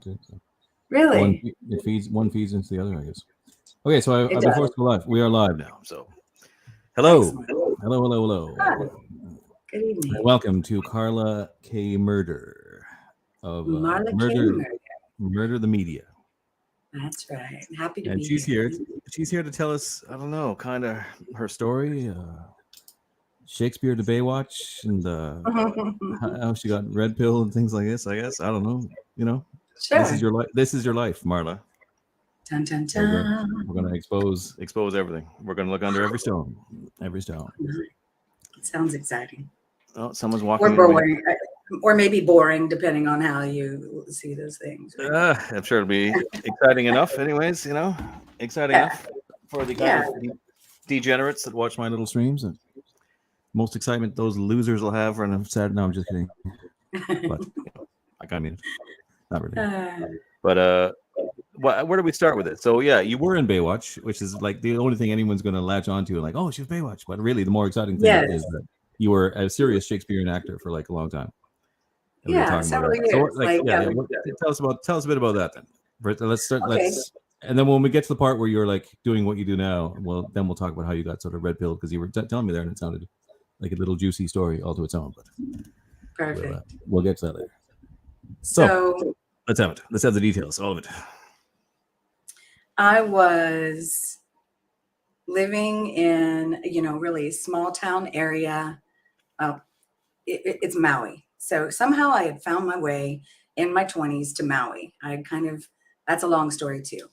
So Really? one feeds into the other, I guess. Okay, so It I've been does. forced to go live. We are live now. So hello, Excellent. Hi. hello. Good And evening. welcome to Carla K. Murder of Marla K. Murder the Media. That's right. Happy to And be she's here. here. She's here to tell us, I don't know, kind of her story, Shakespeare to Baywatch, and how she got red pill and things like this. I guess I don't know. You know, this is Sure. your life. This is your life, Marla. Dun, dun, We're dun. gonna expose everything. We're gonna look under every stone, every stone. It sounds exciting. Oh, someone's Or walking in. boring. Or maybe boring, depending on how you see those things. Right? I'm sure it'll be exciting enough. Anyways, exciting Yeah. enough for the kind Yeah. of degenerates that watch my little streams. And most excitement those losers will have when I'm sad. No, I'm just kidding. But like I mean it, not really. But where do we start with it? So yeah, you were in Baywatch, which is like the only thing anyone's going to latch onto, and like, oh, she was Baywatch. But really, the more exciting thing Yes. is that you were a serious Shakespearean actor for like a long time. And we were Yeah. talking about Several that. So years. like, Like, yeah. Tell us a bit about that then. Let's start. okay. And then when we get to the part where you're like doing what you do now, well, then we'll talk about how you got sort of red pilled because you were telling me there, and it sounded like a little juicy story all to its own. But Perfect. we'll get to that later. So Let's have it. Let's have the details, all of it. I was living in, really small town area. It's Maui. So somehow I had found my way in my 20s to Maui. That's a long story too.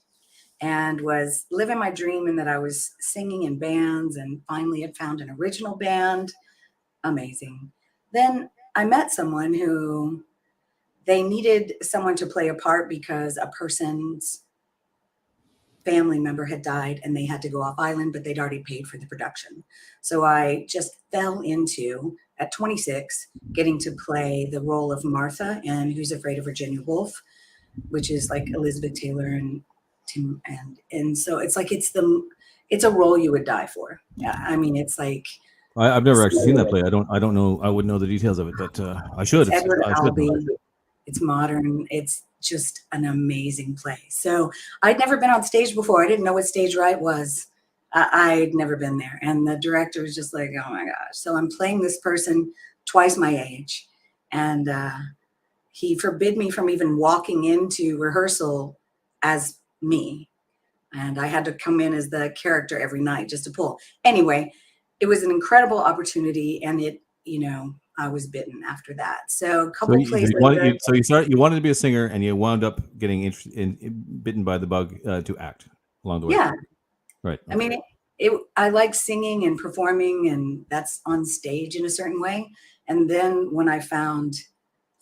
And was living my dream in that I was singing in bands and finally had found an original band. Amazing. Then I met someone who they needed someone to play a part because a person's family member had died and they had to go off island, but they'd already paid for the production. So I just fell into, at 26, getting to play the role of Martha in Who's Afraid of Virginia Woolf, which is like Elizabeth Taylor and Tim, and so it's like it's a role you would die for. Yeah, I mean it's like I've never actually seen that play. I don't know. I wouldn't know the details of it, but I should. It's Edward I should know. Albee. It's modern. It's just an amazing play. So I'd never been on stage before. I didn't know what stage right was. I'd never been there. And the director was just like, oh my gosh. So I'm playing this person twice my age. And he forbid me from even walking into rehearsal as me. And I had to come in as the character every night just to pull. Anyway, it was an incredible opportunity. And I was bitten after that. So a couple plays later. You wanted to be a singer, and you wound up getting bitten by the bug to act along the way. Yeah, right. I mean, I like singing and performing, and that's on stage in a certain way. And then when I found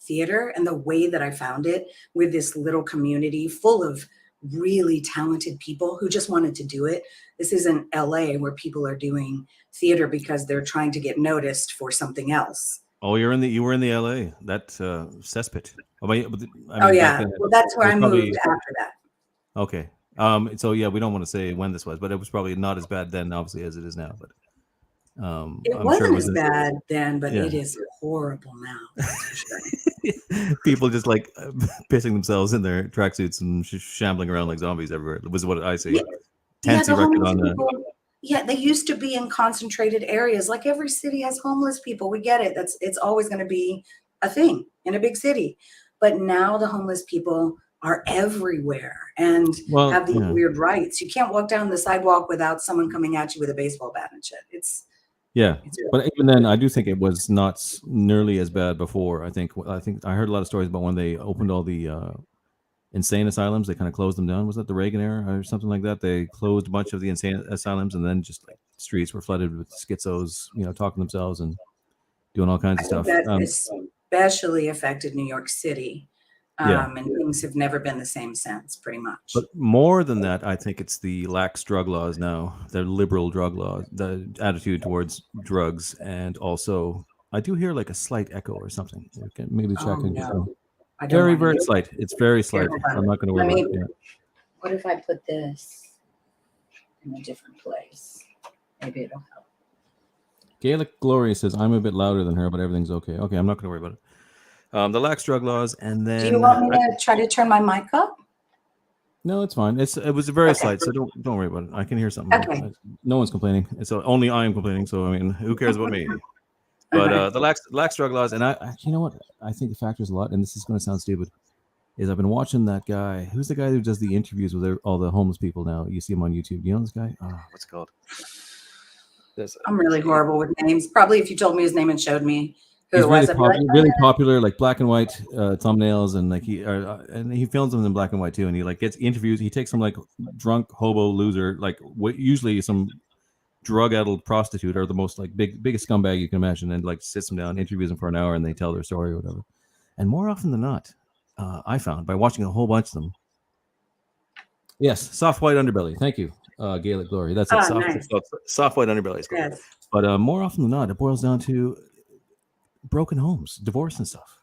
theater and the way that I found it with this little community full of really talented people who just wanted to do it. This isn't LA where people are doing theater because they're trying to get noticed for something else. Oh, you were in the LA, that cesspit. Yeah. Well, that's where I moved after that. Okay. So yeah, we don't want to say when this was, but it was probably not as bad then, obviously, as it is now. But it wasn't as bad then, but it is horrible now. That's for sure. People just like pissing themselves in their tracksuits and shambling around like zombies everywhere. Was what I see. Yeah, they used to be in concentrated areas. Like every city has homeless people. We get it. It's always going to be a thing in a big city. But now the homeless people are everywhere and have these weird rights. You can't walk down the sidewalk without someone coming at you with a baseball bat and shit. But even then, I do think it was not nearly as bad before. I think I heard a lot of stories about when they opened all the insane asylums. They kind of closed them down. Was that the Reagan era or something like that? They closed a bunch of the insane asylums, and then just like streets were flooded with schizos, talking to themselves and doing all kinds of stuff. That especially affected New York City. And things have never been the same since, pretty much. But more than that, I think it's the lax drug laws now, the liberal drug laws, the attitude towards drugs, and also I do hear like a slight echo or something. Maybe check in. No. Very, very slight. It's very slight. I'm not going to worry about it. What if I put this in a different place? Maybe it'll help. Gaelic Glory says, I'm a bit louder than her, but everything's okay. Okay, I'm not going to worry about it. The lax drug laws, and Do you then want me to try to turn my mic up? no, it's fine. It was very Okay. slight, so don't worry about it. I can hear something. Okay. No one's complaining. It's only I am complaining. So I mean, who cares about me? But the lax drug laws, and I you know what? I think the factors a lot, and this is going to sound stupid. Is I've been watching that guy. Who's the guy who does the interviews with all the homeless people now? You see him on YouTube. You know this guy? Oh, what's it called? I'm really horrible with names. Probably if you told me his name and showed me who he's it was, I'd be like, really popular, like black and white thumbnails, and like and he films them in black and white too. And he like gets interviews. He takes some like drunk hobo loser, like usually some drug-addled prostitute or the most like biggest scumbag you can imagine, and like sits them down, interviews them for an hour, and they tell their story or whatever. And more often than not, I found by watching a whole bunch of them. Yes, soft white underbelly. Thank you, Gaelic Glory. That's it. Soft white underbelly is cool. Yes. But more often than not, it boils down to broken homes, divorce and stuff.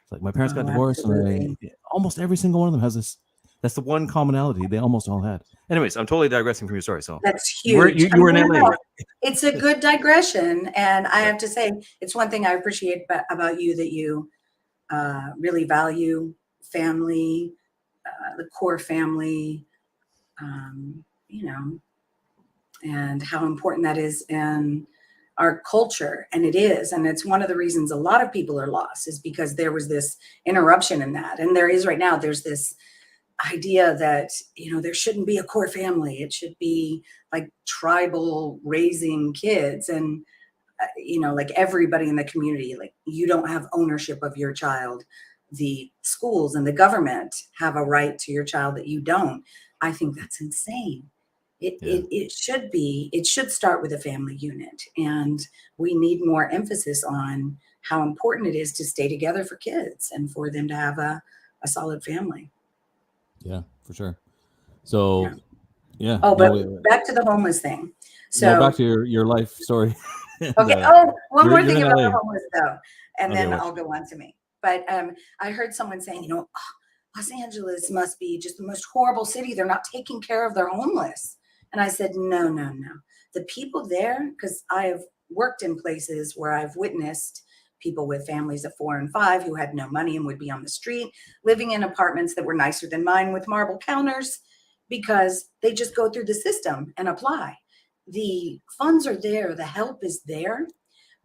It's like my parents got divorced, and almost every single one of them has this. That's the one commonality they almost all had. Anyways, I'm totally digressing from your story. So that's huge. You were in LA. It's a good digression, and I have to say, it's one thing I appreciate about you, that you really value family, the core family, you know, and how important that is in our culture. And it is, and it's one of the reasons a lot of people are lost, is because there was this interruption in that. And there is right now, there's this idea that, you know, there shouldn't be a core family. It should be like tribal raising kids, and you know, like everybody in the community, like you don't have ownership of your child. The schools and the government have a right to your child that you don't. I think that's insane. It should start with a family unit, and we need more emphasis on how important it is to stay together for kids and for them to have a solid family. Yeah, for sure. So, yeah. Oh, but back to the homeless thing. So back to your life story. Okay. One more thing about the homeless though, and then I'll go on to me. But I heard someone saying, you know, Los Angeles must be just the most horrible city. They're not taking care of their homeless. And I said, no. The people there, because I have worked in places where I've witnessed people with families of 4 and 5 who had no money and would be on the street, living in apartments that were nicer than mine with marble counters, because they just go through the system and apply. The funds are there, the help is there,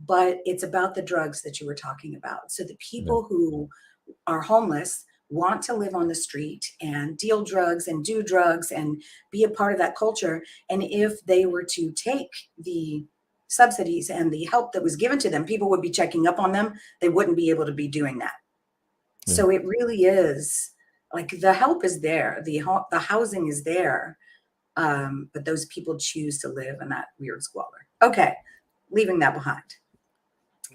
but it's about the drugs that you were talking about. So the people who are homeless want to live on the street and deal drugs and do drugs and be a part of that culture. And if they were to take the subsidies and the help that was given to them, people would be checking up on them. They wouldn't be able to be doing that. Yeah. So it really is like the help is there, the housing is there, but those people choose to live in that weird squalor. Okay, leaving that behind.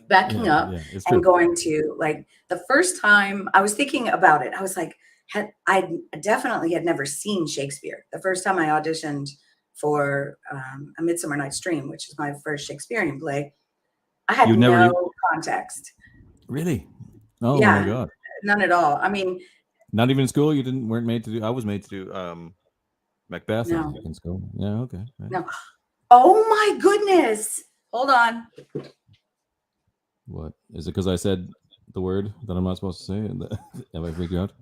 Backing up and going to, like, the first time I was thinking about it, I was like, I definitely had never seen Shakespeare. The first time I auditioned for A Midsummer Night's Dream, which is my first Shakespearean play, I had no context. Really? Oh my God. None at all. I mean, not even in school. You weren't made to do. I was made to do Macbeth in school. Yeah. Okay. Right. No. Oh my goodness. Hold on. What is it? Because I said the word that I'm not supposed to say. Have I freaked you out?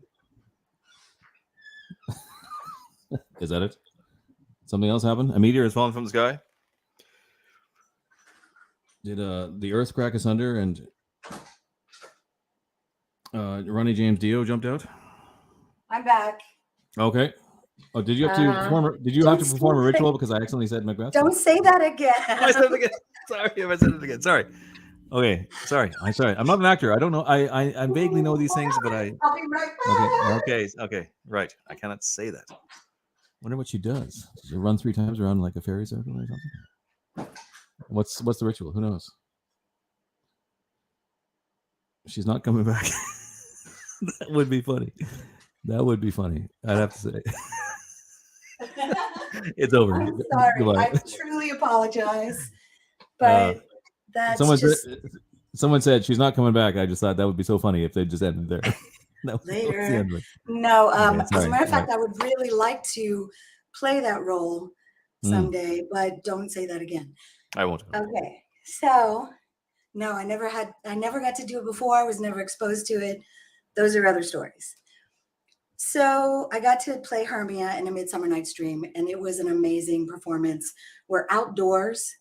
Is that it? Something else happened? A meteor has fallen from the sky? Did the Earth crack asunder and Ronnie James Dio jumped out? I'm back. Okay. Oh, did you have to perform? Did you have to perform a ritual because I accidentally said Macbeth? Don't say that again. I said it again. Sorry, if I said it again. Sorry. Okay, sorry. I'm sorry. I'm not an actor. I don't know. I vaguely know these things, but I'll be right back. Okay. Right. I cannot say that. Wonder what she does. Does she run 3 times around like a fairy circle or something? What's the ritual? Who knows? She's not coming back. That would be funny. That would be funny. I'd have to say. It's over. I'm sorry. Goodbye. I truly apologize. But that's someone said she's not coming back. I just thought that would be so funny if they just ended there. Later. No, as a matter of fact, I would really like to play that role someday, but don't say that again. I won't. Okay. So No, I never got to do it before. I was never exposed to it. Those are other stories. So I got to play Hermia in A Midsummer Night's Dream, and it was an amazing performance. We're outdoors,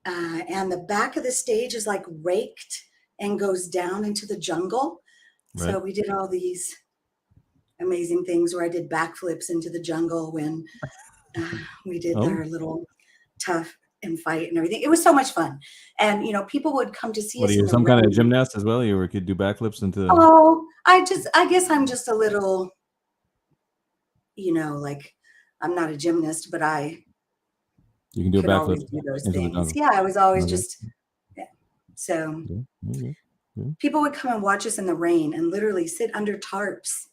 and the back of the stage is like raked and goes down into the jungle. Right. So we did all these amazing things where I did backflips into the jungle when we did our little tough and fight and everything. It was so much fun. And, you know, people would come to see us. What are you, in the some kind of rain. gymnast as well? You could do backflips into. Oh, I guess I'm just a little, you know, like I'm not a gymnast, but you can do a could always backflip do those into the things. jungle. Yeah, I was always Okay. just, yeah. So Yeah. people would come and watch us in the rain and literally sit under tarps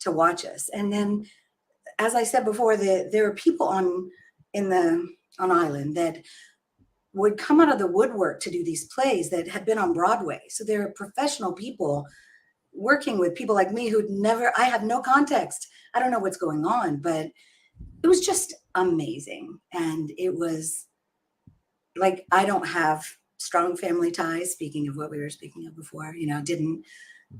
to watch us. And then, as I said before, there are people on island that would come out of the woodwork to do these plays that had been on Broadway. So there are professional people working with people like me I have no context. I don't know what's going on, but it was just amazing. And it was like, I don't have strong family ties. Speaking of what we were speaking of before, you know, didn't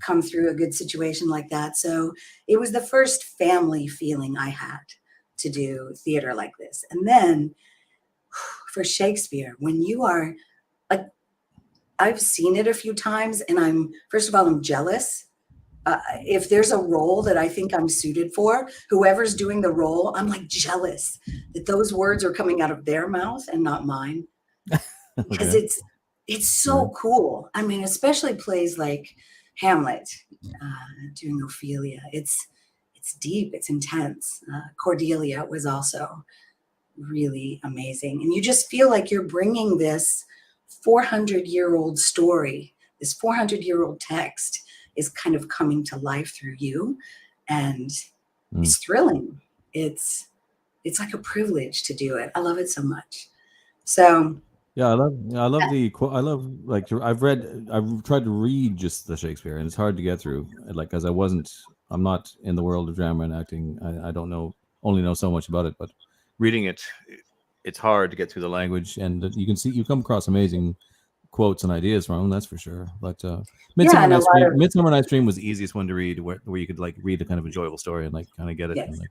come through a good situation like that. So it was the first family feeling I had to do theater like this. And then for Shakespeare, when you are like, I've seen it a few times, and first of all, I'm jealous. If there's a role that I think I'm suited for, whoever's doing the role, I'm like jealous that those words are coming out of their mouth and not mine. Because it's so cool. I mean, especially plays like Hamlet, doing Ophelia. It's deep, it's intense. Cordelia was also really amazing. And you just feel like you're bringing this 400-year-old story, this 400-year-old text is kind of coming to life through you. And it's thrilling. It's like a privilege to do it. I love it so much. So yeah, I love like I've tried to read just the Shakespeare, and it's hard to get through, like, because I'm not in the world of drama and acting. I don't only know so much about it, but reading it's hard to get through the language, and you come across amazing quotes and ideas from them, that's for sure. But Midsummer Night's Dream was the easiest one to read, where you could like read a kind of enjoyable story and like kind of get it. yes. And, like,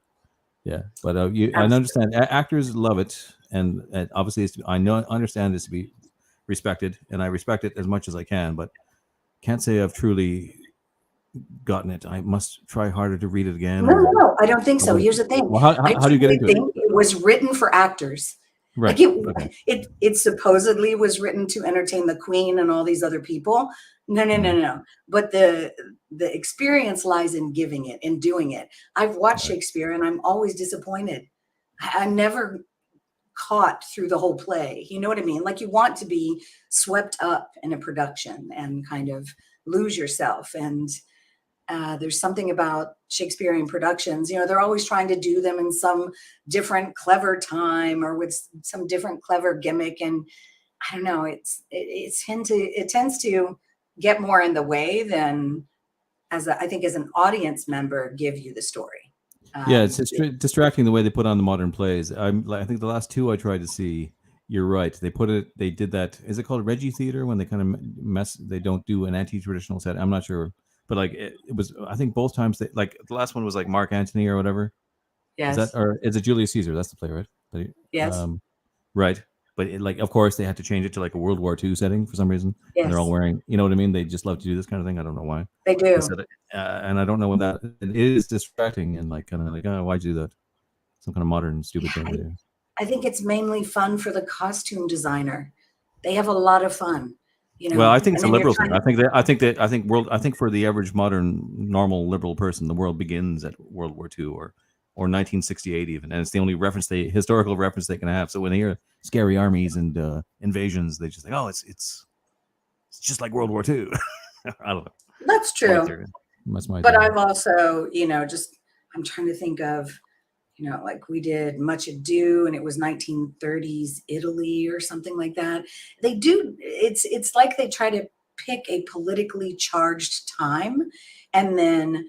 yeah, but I understand actors love it, and obviously I understand this to be respected, and I respect it as much as I can, but can't say I've truly gotten it. I must try harder to read it again. No, I don't think so. Here's the thing. Well, how do you get into it? It was written for actors. Right. Like it supposedly was written to entertain the queen and all these other people. No. But the experience lies in giving it and doing it. I've watched Shakespeare and I'm always disappointed. I'm never caught through the whole play. You know what I mean? Like, you want to be swept up in a production and kind of lose yourself. And there's something about Shakespearean productions, you know, they're always trying to do them in some different clever time or with some different clever gimmick. And I don't know, it tends to get more in the way than I think as an audience member, give you the story. Yeah, it's distracting the way they put on the modern plays. I think the last two I tried to see, you're right. They did that. Is it called Reggie Theater, when they kind of they don't do an anti-traditional set? I'm not sure. But like it was, I think both times like the last one was like Mark Antony or whatever. Yes. Or is it Julius Caesar? That's the play, right? Yes. Right. But like, of course, they had to change it to like a World War II setting for some reason. Yes. And they're all wearing, you know what I mean? They just love to do this kind of thing. I don't know why. They do. And I don't know what that. It is distracting and like kind of like, oh, why'd you do that? Some kind of modern stupid thing to do. I think it's mainly fun for the costume designer. They have a lot of fun. You know, well, I think it's a liberal thing. I think for the average modern normal liberal person, the world begins at World War II or 1968 even, and it's the only historical reference they can have. So when they hear scary armies and invasions, they just think, oh, it's just like World War II. I don't know. That's true. That's my but theory. I've also, you know, I'm trying to think of, you know, like we did Much Ado and it was 1930s Italy or something like that. They do, it's like they try to pick a politically charged time and then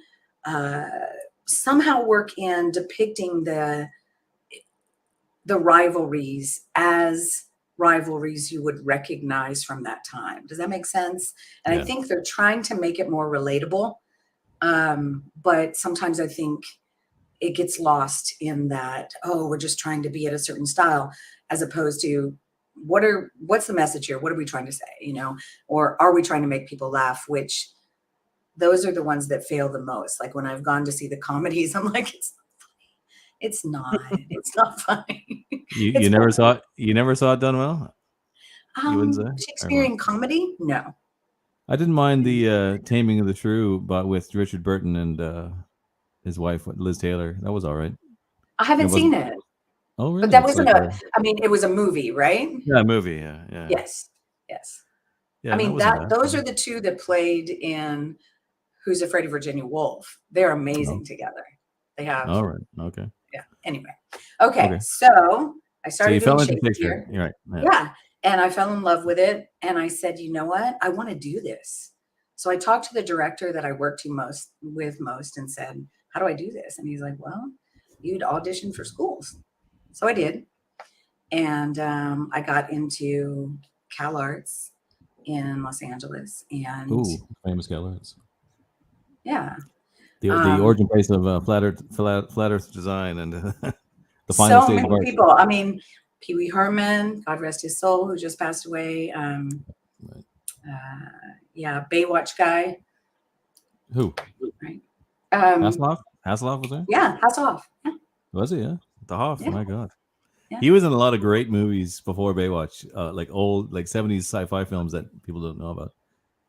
somehow work in depicting the rivalries as rivalries you would recognize from that time. Does that make sense? And I think they're trying to make it more relatable. But sometimes I think it gets lost in that, oh, we're just trying to be at a certain style, as opposed to what's the message here? What are we trying to say? You know, or are we trying to make people laugh? Which those are the ones that fail the most. Like when I've gone to see the comedies, I'm like, it's not funny. It's not funny. You never saw it. You never saw it done well. You wouldn't say Shakespearean comedy? No. I didn't mind the Taming of the Shrew, but with Richard Burton and his wife Liz Taylor. That was all right. I haven't seen it. Oh, really? But that wasn't I mean, it was a movie, right? Yeah, a movie. Yeah. Yes. Yeah, I mean, those are the two that played in Who's Afraid of Virginia Woolf. They're amazing together. They have. All right. Okay. Yeah. Anyway. Okay. So I started doing Shakespeare. You're right. Yeah. And I fell in love with it. And I said, you know what? I want to do this. So I talked to the director that I worked with most and said, how do I do this? And he's like, well, you'd audition for schools. So I did. And I got into Cal Arts in Los Angeles. And famous Cal Arts. Yeah. The origin place of flat Earth design and the final stage of art. People. I mean, Pee Wee Herman, God rest his soul, who just passed away. Baywatch guy. Who? Right. Hasselhoff? Hasselhoff was there? Yeah, Hasselhoff. Yeah. Was he? Yeah. The Hoff. Yeah. My God. Yeah. He was in a lot of great movies before Baywatch, like old, like 70s sci-fi films that people don't know about,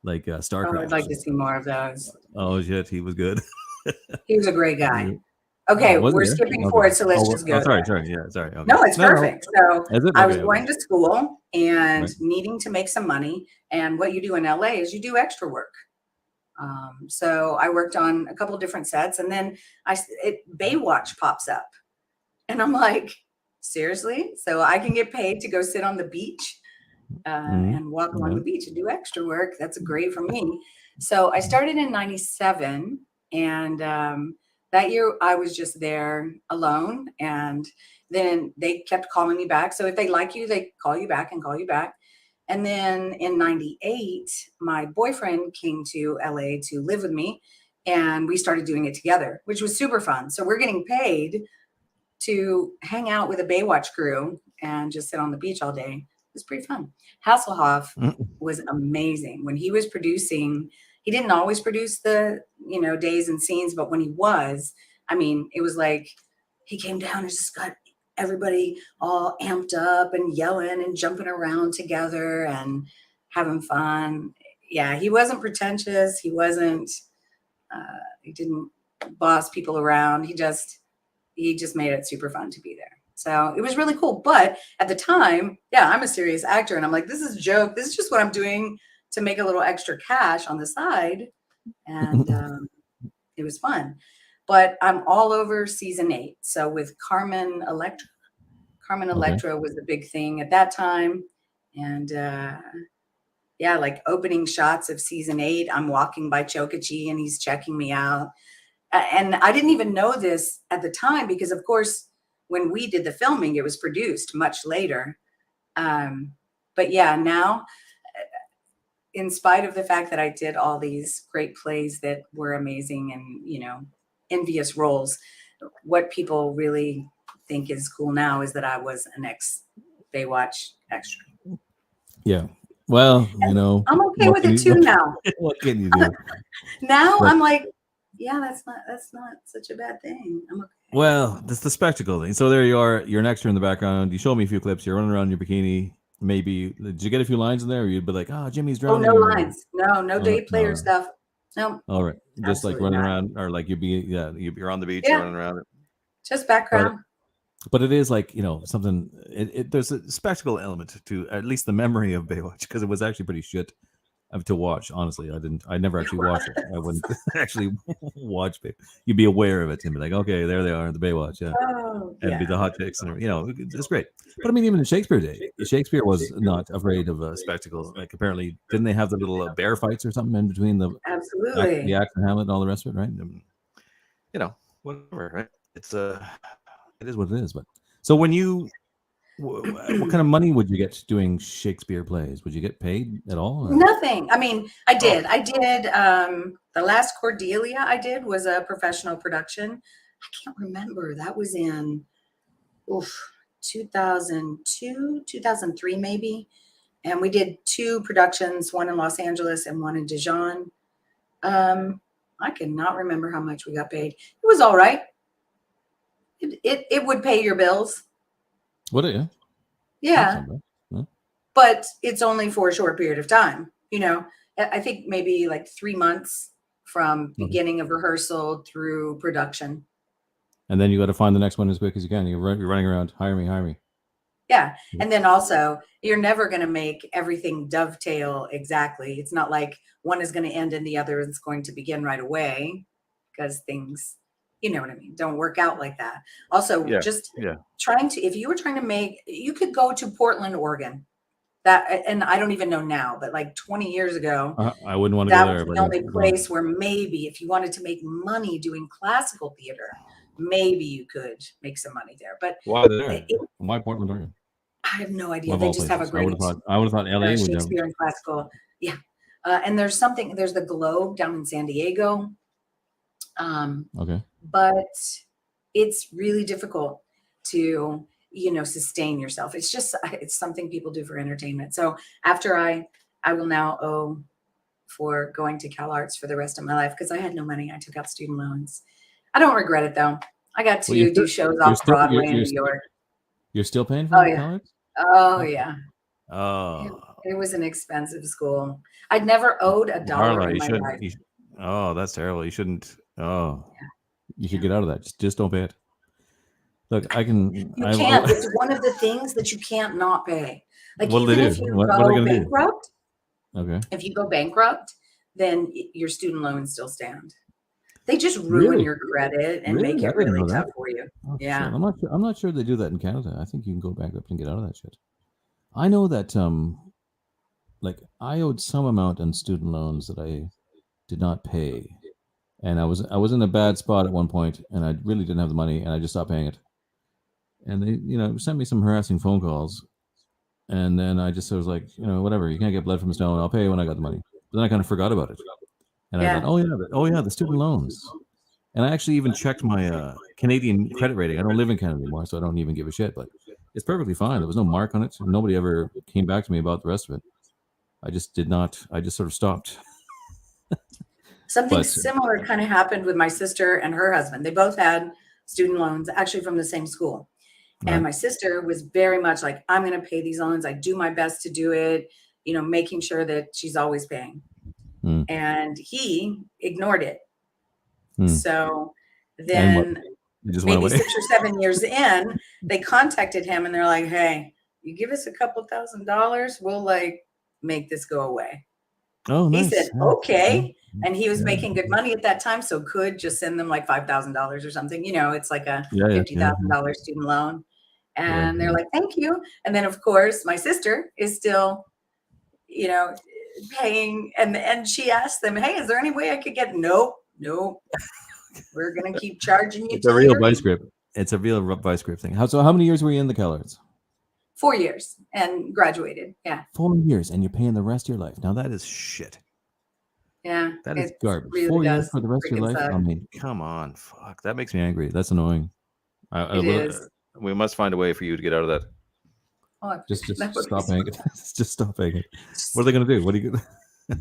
like StarCraft. I'd like to see more of those. Oh shit, he was good. He was a great guy. Okay, we're skipping forward, so let's just go. Sorry. Yeah, sorry. Okay. No, it's perfect. So I was going to school and needing to make some money, and what you do in LA is you do extra work. So I worked on a couple of different sets, and then Baywatch pops up, and I'm like, seriously? So I can get paid to go sit on the beach and walk along the beach and do extra work? That's great for me. So I started in '97, and that year I was just there alone, and then they kept calling me back. So if they like you, they call you back and call you back. And then in '98, my boyfriend came to LA to live with me, and we started doing it together, which was super fun. So we're getting paid to hang out with a Baywatch crew and just sit on the beach all day. It was pretty fun. Hasselhoff was amazing. When he was producing, he didn't always produce the, days and scenes, but when he was, I mean, it was like he came down and just got everybody all amped up and yelling and jumping around together and having fun. Yeah, he wasn't pretentious. He wasn't, he didn't boss people around. He just made it super fun to be there. So it was really cool. But at the time, I'm a serious actor. And I'm like, this is a joke. This is just what I'm doing to make a little extra cash on the side. And it was fun. But I'm all over season 8. So with Carmen Electra was the big thing at that time. And like opening shots of season 8, I'm walking by Chokachi and he's checking me out. And I didn't even know this at the time because, of course, when we did the filming, it was produced much later. But now, in spite of the fact that I did all these great plays that were amazing and, envious roles, what people really think is cool now is that I was an ex-Baywatch extra. Yeah. Well, I'm okay with it too now. What can you do? Now I'm like, that's not such a bad thing. I'm okay. Well, that's the spectacle thing. So there you are. You're an extra in the background. You show me a few clips. You're running around in your bikini. Maybe did you get a few lines in there? Or you'd be like, Jimmy's drowning. Oh, no lines. No day player stuff. No. All right. Just like running around, or like you're on the beach, you're running around. Just background. But it is like, something. There's a spectacle element to at least the memory of Baywatch, because it was actually pretty shit to watch. Honestly, I never actually watched it. I wouldn't actually watch it. You'd be aware of it and be like, okay, there they are in the Baywatch, and be the hot chicks, and it's great. But I mean, even in Shakespeare day, Shakespeare was not afraid of a spectacle. Like apparently, didn't they have the little bear fights or something in between the act and Hamlet and all the rest of it, right? Whatever, right? It is what it is. But so when you What kind of money would you get doing Shakespeare plays? Would you get paid at all? Or? Nothing. I mean, I did. The last Cordelia I did was a professional production. I can't remember. That was in 2002, 2003 maybe. And we did 2 productions, one in Los Angeles and one in Dijon. I cannot remember how much we got paid. It was all right. It would pay your bills. Would it? Yeah. Yeah. But it's only for a short period of time. You know, I think maybe like 3 months from beginning of rehearsal through production. And then you got to find the next one as quick as you can. You're running around, hire me. Yeah. And then also, you're never going to make everything dovetail exactly. It's not like one is going to end and the other is going to begin right away, because things, you know what I mean, don't work out like that. Also, if you were trying to make, you could go to Portland, Oregon. And I don't even know now, but like 20 years ago, I wouldn't want to go there. That was the only place where maybe if you wanted to make money doing classical theater, maybe you could make some money there. But why there? Why Portland, Oregon? I have no idea. They just have a great. I would have thought LA would Shakespeare and classical. Yeah. And there's the Globe down in San Diego. Okay. But it's really difficult to, sustain yourself. It's something people do for entertainment. So after I will now owe for going to Cal Arts for the rest of my life, because I had no money. I took out student loans. I don't regret it though. I got to do shows off Broadway in New York. You're still paying for college? Oh yeah. Oh. It was an expensive school. I'd never owed $1 Marla, in my life. Oh, that's terrible. You shouldn't. Oh, yeah. You should get out of that. Just don't pay it. Look, I can. You can't. It's one of the things that you can't not pay. Like what even if you go bankrupt. Okay. If you go bankrupt, then your student loans still stand. They just ruin your credit and make it really tough for you. Oh, yeah. Shit. I'm not sure they do that in Canada. I think you can go bankrupt and get out of that shit. I know that like I owed some amount on student loans that I did not pay. And I was in a bad spot at one point and I really didn't have the money and I just stopped paying it. And they, sent me some harassing phone calls. And then I just was like, whatever, you can't get blood from a stone. I'll pay you when I got the money. But then I kind of forgot about it. And I thought, the student loans. And I actually even checked my Canadian credit rating. I don't live in Canada anymore, so I don't even give a shit. But it's perfectly fine. There was no mark on it. Nobody ever came back to me about the rest of it. I just did not. I just sort of stopped. Something similar kind of happened with my sister and her husband. They both had student loans, actually from the same school. Right. And my sister was very much like, I'm going to pay these loans. I do my best to do it, making sure that she's always paying. And he ignored it. So then maybe 6 or 7 years in, they contacted him and they're like, hey, you give us a couple $1,000, we'll make this go away. Oh, nice. He said, okay. And he was making good money at that time. So could just send them like $5,000 or something. It's like a $50,000 student loan. And they're like, thank you. And then of course my sister is still, paying. And she asked them, hey, is there any way I could get, nope. We're going to keep charging you. It's a real vice grip. It's a real vice grip thing. How many years were you in the Cal Arts? 4 years and graduated. Yeah. 4 years and you're paying the rest of your life. Now that is shit. Yeah. That is garbage. Really 4 years for the rest of your life. I mean, come on. Fuck. That makes me angry. That's annoying. We must find a way for you to get out of that. Oh, just stop paying it. Just stop paying it. What are they going to do? What do you?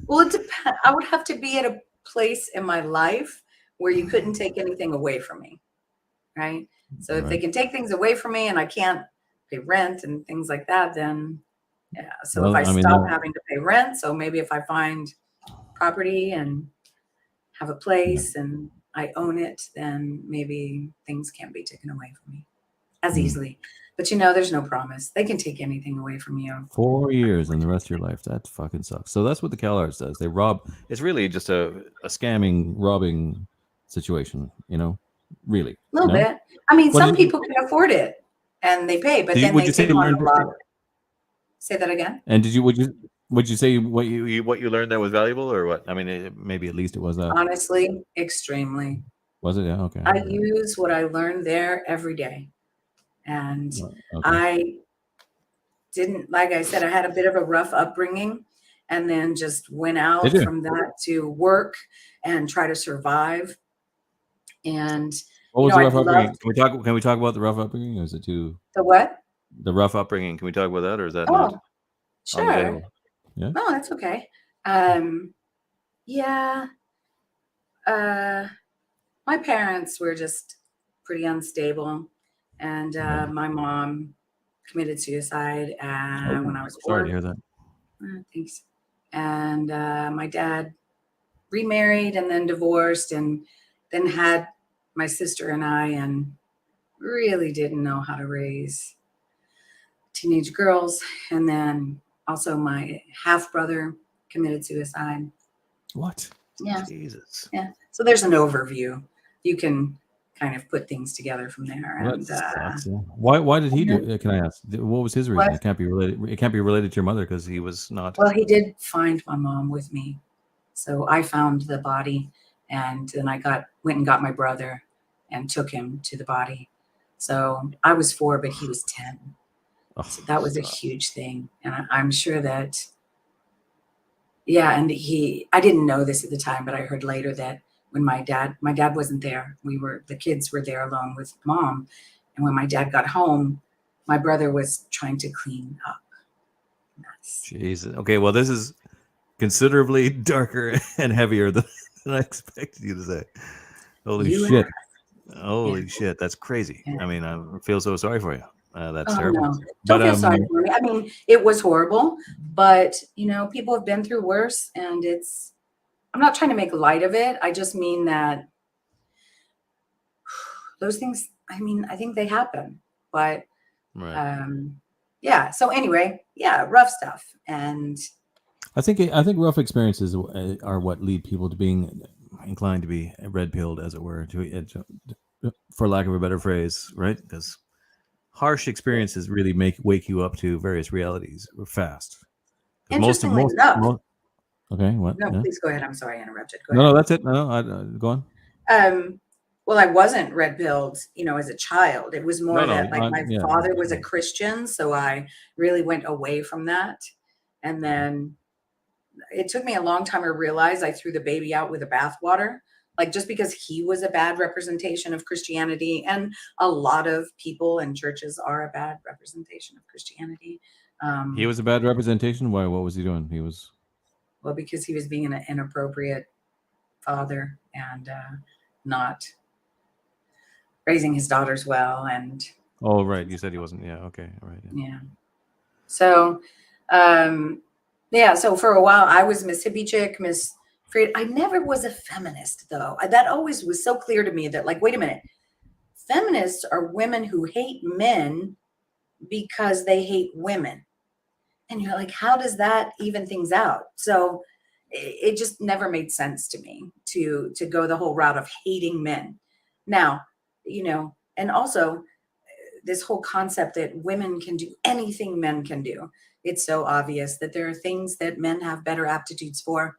Well, it depends. I would have to be at a place in my life where you couldn't take anything away from me, right? So if they can take things away from me and I can't pay rent and things like that, then yeah. So if I stop having to pay rent, so maybe if I find property and have a place and I own it, then maybe things can't be taken away from me as easily. But there's no promise. They can take anything away from you. 4 years and the rest of your life. That fucking sucks. So that's what the Cal Arts does. They rob. It's really just a scamming, robbing situation, really. A little bit. I mean, some people can afford it and they pay, but then they take on a lot. Say that again. And would you say what you learned that was valuable or what? I mean, maybe at least it was that. Honestly, extremely. Was it? Yeah. Okay. I use what I learned there every day. And I didn't, like I said, I had a bit of a rough upbringing, and then just went Did out you? from that to work and try to survive. And, What you was know, the I'd rough love upbringing? Can we talk about the rough upbringing, or is it too the what? the rough upbringing? Can we talk about that, or is that not Oh, on the sure. table? Yeah. No, that's okay. Um, yeah. Uh, my parents were just pretty unstable, and Right. my mom committed suicide when I Oh, was sorry to 4. hear that. Thanks. And my dad remarried and then divorced, and then had my sister and I, and really didn't know how to raise teenage girls. And then also my half brother committed suicide. What? Yeah. Jesus. Yeah. So there's an overview. You can kind of put things together from there. Well, And that sucks. Yeah. Why did he do it? Can I ask? What was his reason? what? It can't be related. It can't be related to your mother because he was not. Well, he did find my mom with me. So I found the body, and then I went and got my brother and took him to the body. So I was 4, but he was 10. Oh, So that was a huge thing. And I'm sure that, yeah. And I didn't know this at the time, but I heard later that when my dad wasn't there, the kids were there alone with mom. And when my dad got home, my brother was trying to clean up mess. Jesus. Okay. Well, this is considerably darker and heavier than I expected you to say. Holy shit. Holy shit. That's crazy. Yeah. I mean, I feel so sorry for you. That's Oh, terrible. no. Don't feel sorry for me. I mean, it was horrible, but people have been through worse, and I'm not trying to make light of it. I just mean that those things, I mean, I think they happen, but right. Yeah. So anyway, yeah, rough stuff. And I think rough experiences are what lead people to being inclined to be red pilled, as it were, for lack of a better phrase, right? Because harsh experiences really wake you up to various realities fast. interestingly enough, okay, what? no, Yeah. please go ahead. I'm sorry, I interrupted. Go No, ahead. no, that's it. No, go on. Well, I wasn't red pilled, as a child. It was more that like my father was a Christian, so I really went away from that. And then it took me a long time to realize I threw the baby out with the bathwater. Like, just because he was a bad representation of Christianity, and a lot of people in churches are a bad representation of Christianity. He was a bad representation. Why? What was he doing? He was Well, because he was being an inappropriate father, and not raising his daughters well. And oh, right. You said he wasn't. Yeah. Okay. All right. yeah. So, yeah. So for a while, I was Miss Hippie Chick, Miss Freed. I never was a feminist, though. That always was so clear to me that, like, wait a minute, feminists are women who hate men because they hate women. And you're like, how does that even things out? So it just never made sense to me to go the whole route of hating men. Now, and also this whole concept that women can do anything men can do. It's so obvious that there are things that men have better aptitudes for,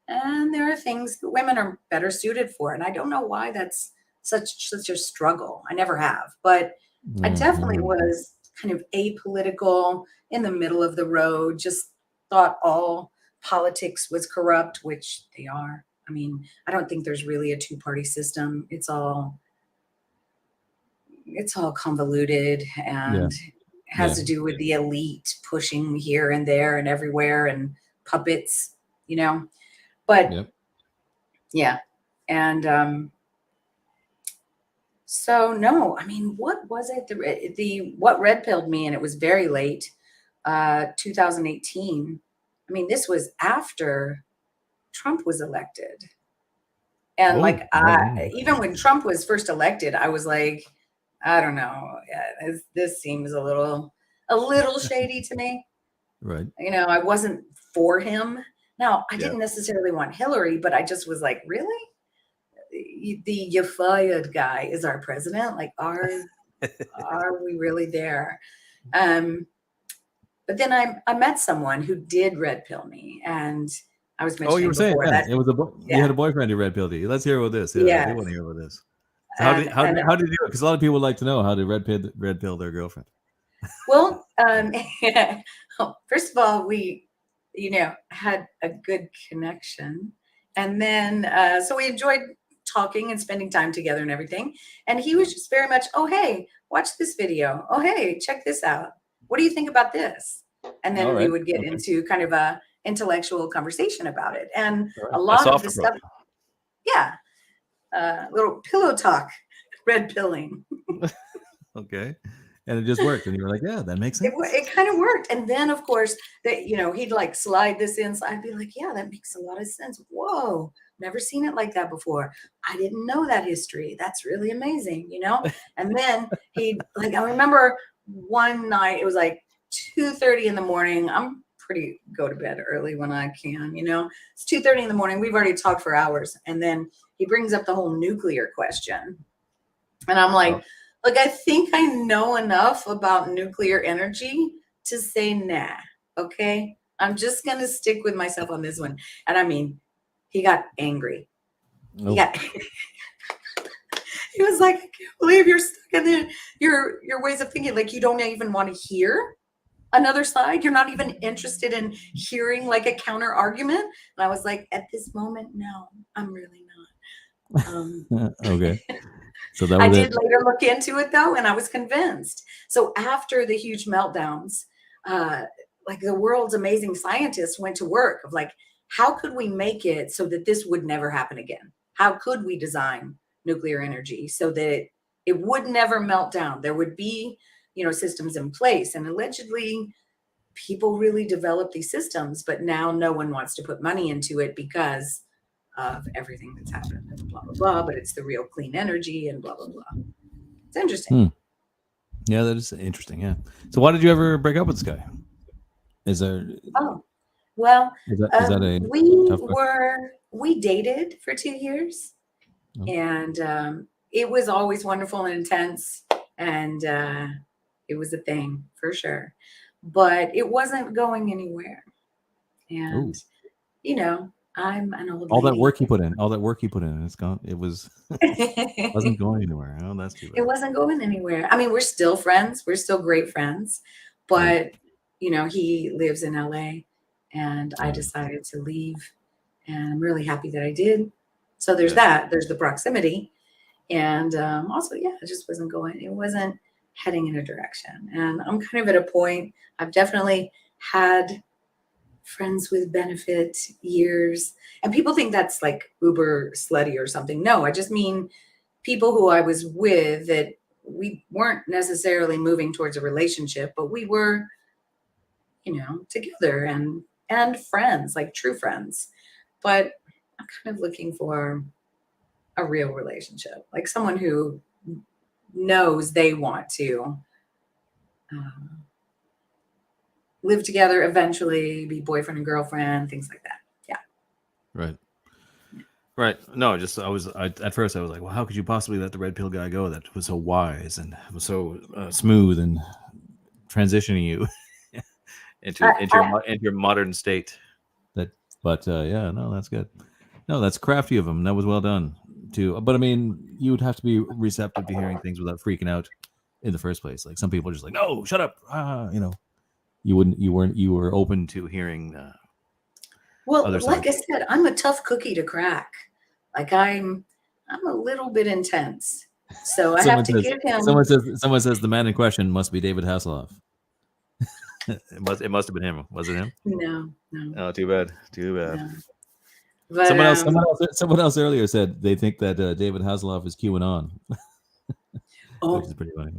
and there are things that women are better suited for. And I don't know why that's such a struggle. I never have, but I definitely was kind of apolitical, in the middle of the road, just thought all politics was corrupt, which they are. I mean, I don't think there's really a two-party system. It's all convoluted, and has to do with the elite pushing here and there and everywhere, and puppets, but yeah. And so no, I mean, what was it? What red pilled me, and it was very late, 2018. I mean, this was after Trump was elected. And even when Trump was first elected, I was like, I don't know. This seems a little shady to me. Right. I wasn't for him. Now, I didn't necessarily want Hillary, but I just was like, really? The "you fired" guy is our president? Like, are we really there? But then I met someone who did red pill me, and I was mentioning you were saying that it was you had a boyfriend who red pilled you. Let's hear about this. Yeah, I do want to hear about this. So how did you do it? Because a lot of people would like to know how to red pill their girlfriend. Well, first of all, we, had a good connection. And then, so we enjoyed talking and spending time together and everything. And he was just very much, oh, hey, watch this video. Oh, hey, check this out. What do you think about this? And All then we right. would get Okay. into kind of a intellectual conversation about it. And All right. a A lot of soft the approach. stuff, yeah, little pillow talk, red pilling. Okay. And it just worked. And you were like, yeah, that makes sense. It kind of worked. And then, of course, that he'd like slide this in. So I'd be like, yeah, that makes a lot of sense. Whoa, never seen it like that before. I didn't know that history. That's really amazing, And then I remember one night, it was like 2:30 in the morning. I'm pretty go to bed early when I can, It's 2:30 in the morning. We've already talked for hours. And then he brings up the whole nuclear question. And I'm like, Oh. look, I think I know enough about nuclear energy to say nah. Okay. I'm just going to stick with myself on this one. And I mean, he got angry. Oh. He was like, I can't believe you're stuck in your ways of thinking. Like, you don't even want to hear another side. You're not even interested in hearing like a counter argument. And I was like, at this moment, no, I'm really not. Okay. So that was I did later look into it though, and I was convinced. So after the huge meltdowns, like the world's amazing scientists went to work of like, how could we make it so that this would never happen again? How could we design nuclear energy so that it would never melt down? There would be, systems in place. And allegedly, people really developed these systems, but now no one wants to put money into it because of everything that's happened and blah, blah, blah, but it's the real clean energy and blah, blah, blah. It's interesting. Yeah, that is interesting. Yeah. So why did you ever break up with this guy? Is there? Oh, well, Is that we dated for 2 years, and it was always wonderful and intense, and it was a thing for sure, but it wasn't going anywhere. And I'm an old all lady. that work he put in, it's gone. It wasn't going anywhere. Oh, that's too bad. It wasn't going anywhere. I mean, we're still friends. We're still great friends, but he lives in LA, and I decided to leave, and I'm really happy that I did. So there's that. There's the proximity, and also, it just wasn't going. It wasn't heading in a direction, and I'm kind of at a point. I've definitely had friends with benefit years, and people think that's like uber slutty or something. No, I just mean people who I was with that we weren't necessarily moving towards a relationship, but we were, together and friends, like true friends. But I'm kind of looking for a real relationship, like someone who knows they want to live together, eventually be boyfriend and girlfriend, things like that. Yeah. Right. No, at first I was like, well, how could you possibly let the red pill guy go? That was so wise and was so smooth and transitioning you into your modern state. But no, that's good. No, that's crafty of him. That was well done too. But I mean, you would have to be receptive to hearing things without freaking out in the first place. Like some people are just like, no, shut up. You were open to hearing. Well, like I said, I'm a tough cookie to crack. Like I'm a little bit intense, so I have to give him. Someone says the man in question must be David Hasselhoff. It must have been him. Was it him? No. Oh, too bad. No. But, someone else earlier said they think that David Hasselhoff is QAnon. Which is pretty funny.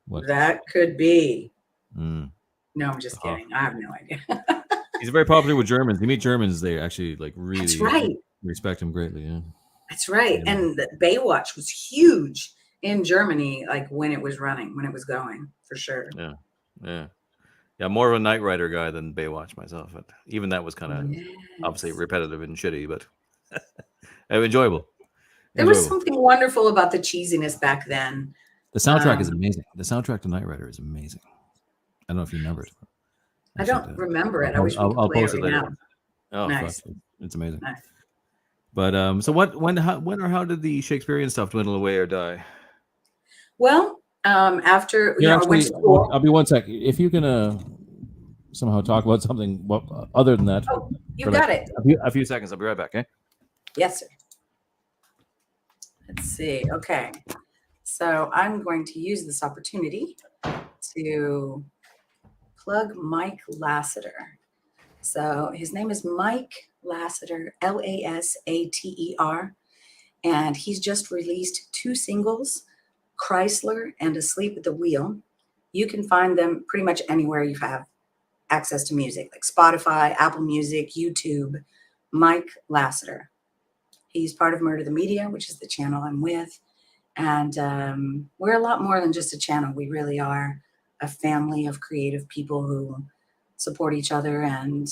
What? That could be. No, I'm just kidding. I have no idea. He's very popular with Germans. You meet Germans, they actually really That's right. Respect him greatly. Yeah. That's right. Yeah. And Baywatch was huge in Germany, like when it was going, for sure. Yeah, more of a Knight Rider guy than Baywatch myself. But even that was kind of obviously repetitive and shitty, but enjoyable. There was something wonderful about the cheesiness back then. The soundtrack is amazing. The soundtrack to Knight Rider is amazing. I don't know if you remember it. I don't remember it. I wish we could play it right now. Oh, nice. Fuck. It's amazing. Nice. But so when or how did the Shakespearean stuff dwindle away or die? Well, After, You're I went actually. to school. I'll be one sec. If you can somehow talk about something other than that Oh, you for like got it. a few seconds, I'll be right back. Okay. Yes, sir. Let's see. Okay. So I'm going to use this opportunity to plug Mike Lasseter. So his name is Mike Lasseter, Lasater, and he's just released 2 singles, Chrysler and Asleep at the Wheel. You can find them pretty much anywhere you have access to music, like Spotify, Apple Music, YouTube. Mike Lasseter. He's part of Murder the Media, which is the channel I'm with. And we're a lot more than just a channel. We really are a family of creative people who support each other and,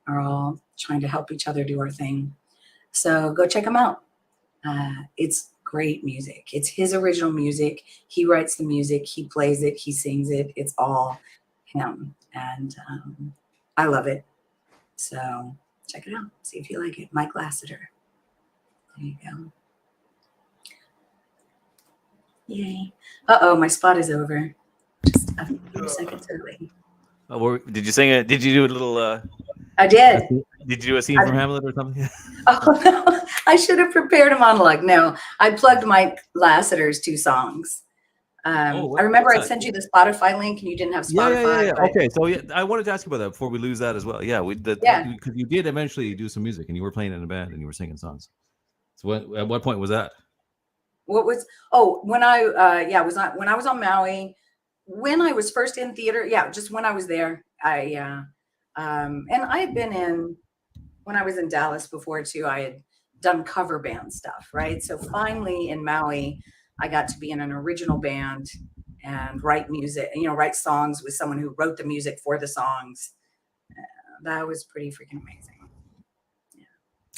are all trying to help each other do our thing. So go check him out. It's great music. It's his original music. He writes the music. He plays it. He sings it. It's all him. And I love it. So check it out. See if you like it. Mike Lasseter. There you go. Yay. Uh-oh, my spot is over. Just a few seconds early. Did you sing it? Did you do a little? I did. Did you do a scene from Hamlet or something? Oh, no. I should have prepared a monologue. No, I plugged Mike Lasseter's 2 songs. I remember I sent you the Spotify link and you didn't have Spotify. Yeah. Okay, so I wanted to ask you about that before we lose that as well. Yeah, because you did eventually do some music and you were playing in a band and you were singing songs. So at what point was that? When I was on Maui, when I was first in theater, just when I was there, and I had been when I was in Dallas before too, I had done cover band stuff, right? So finally in Maui, I got to be in an original band and write music, write songs with someone who wrote the music for the songs. That was pretty freaking amazing. Yeah.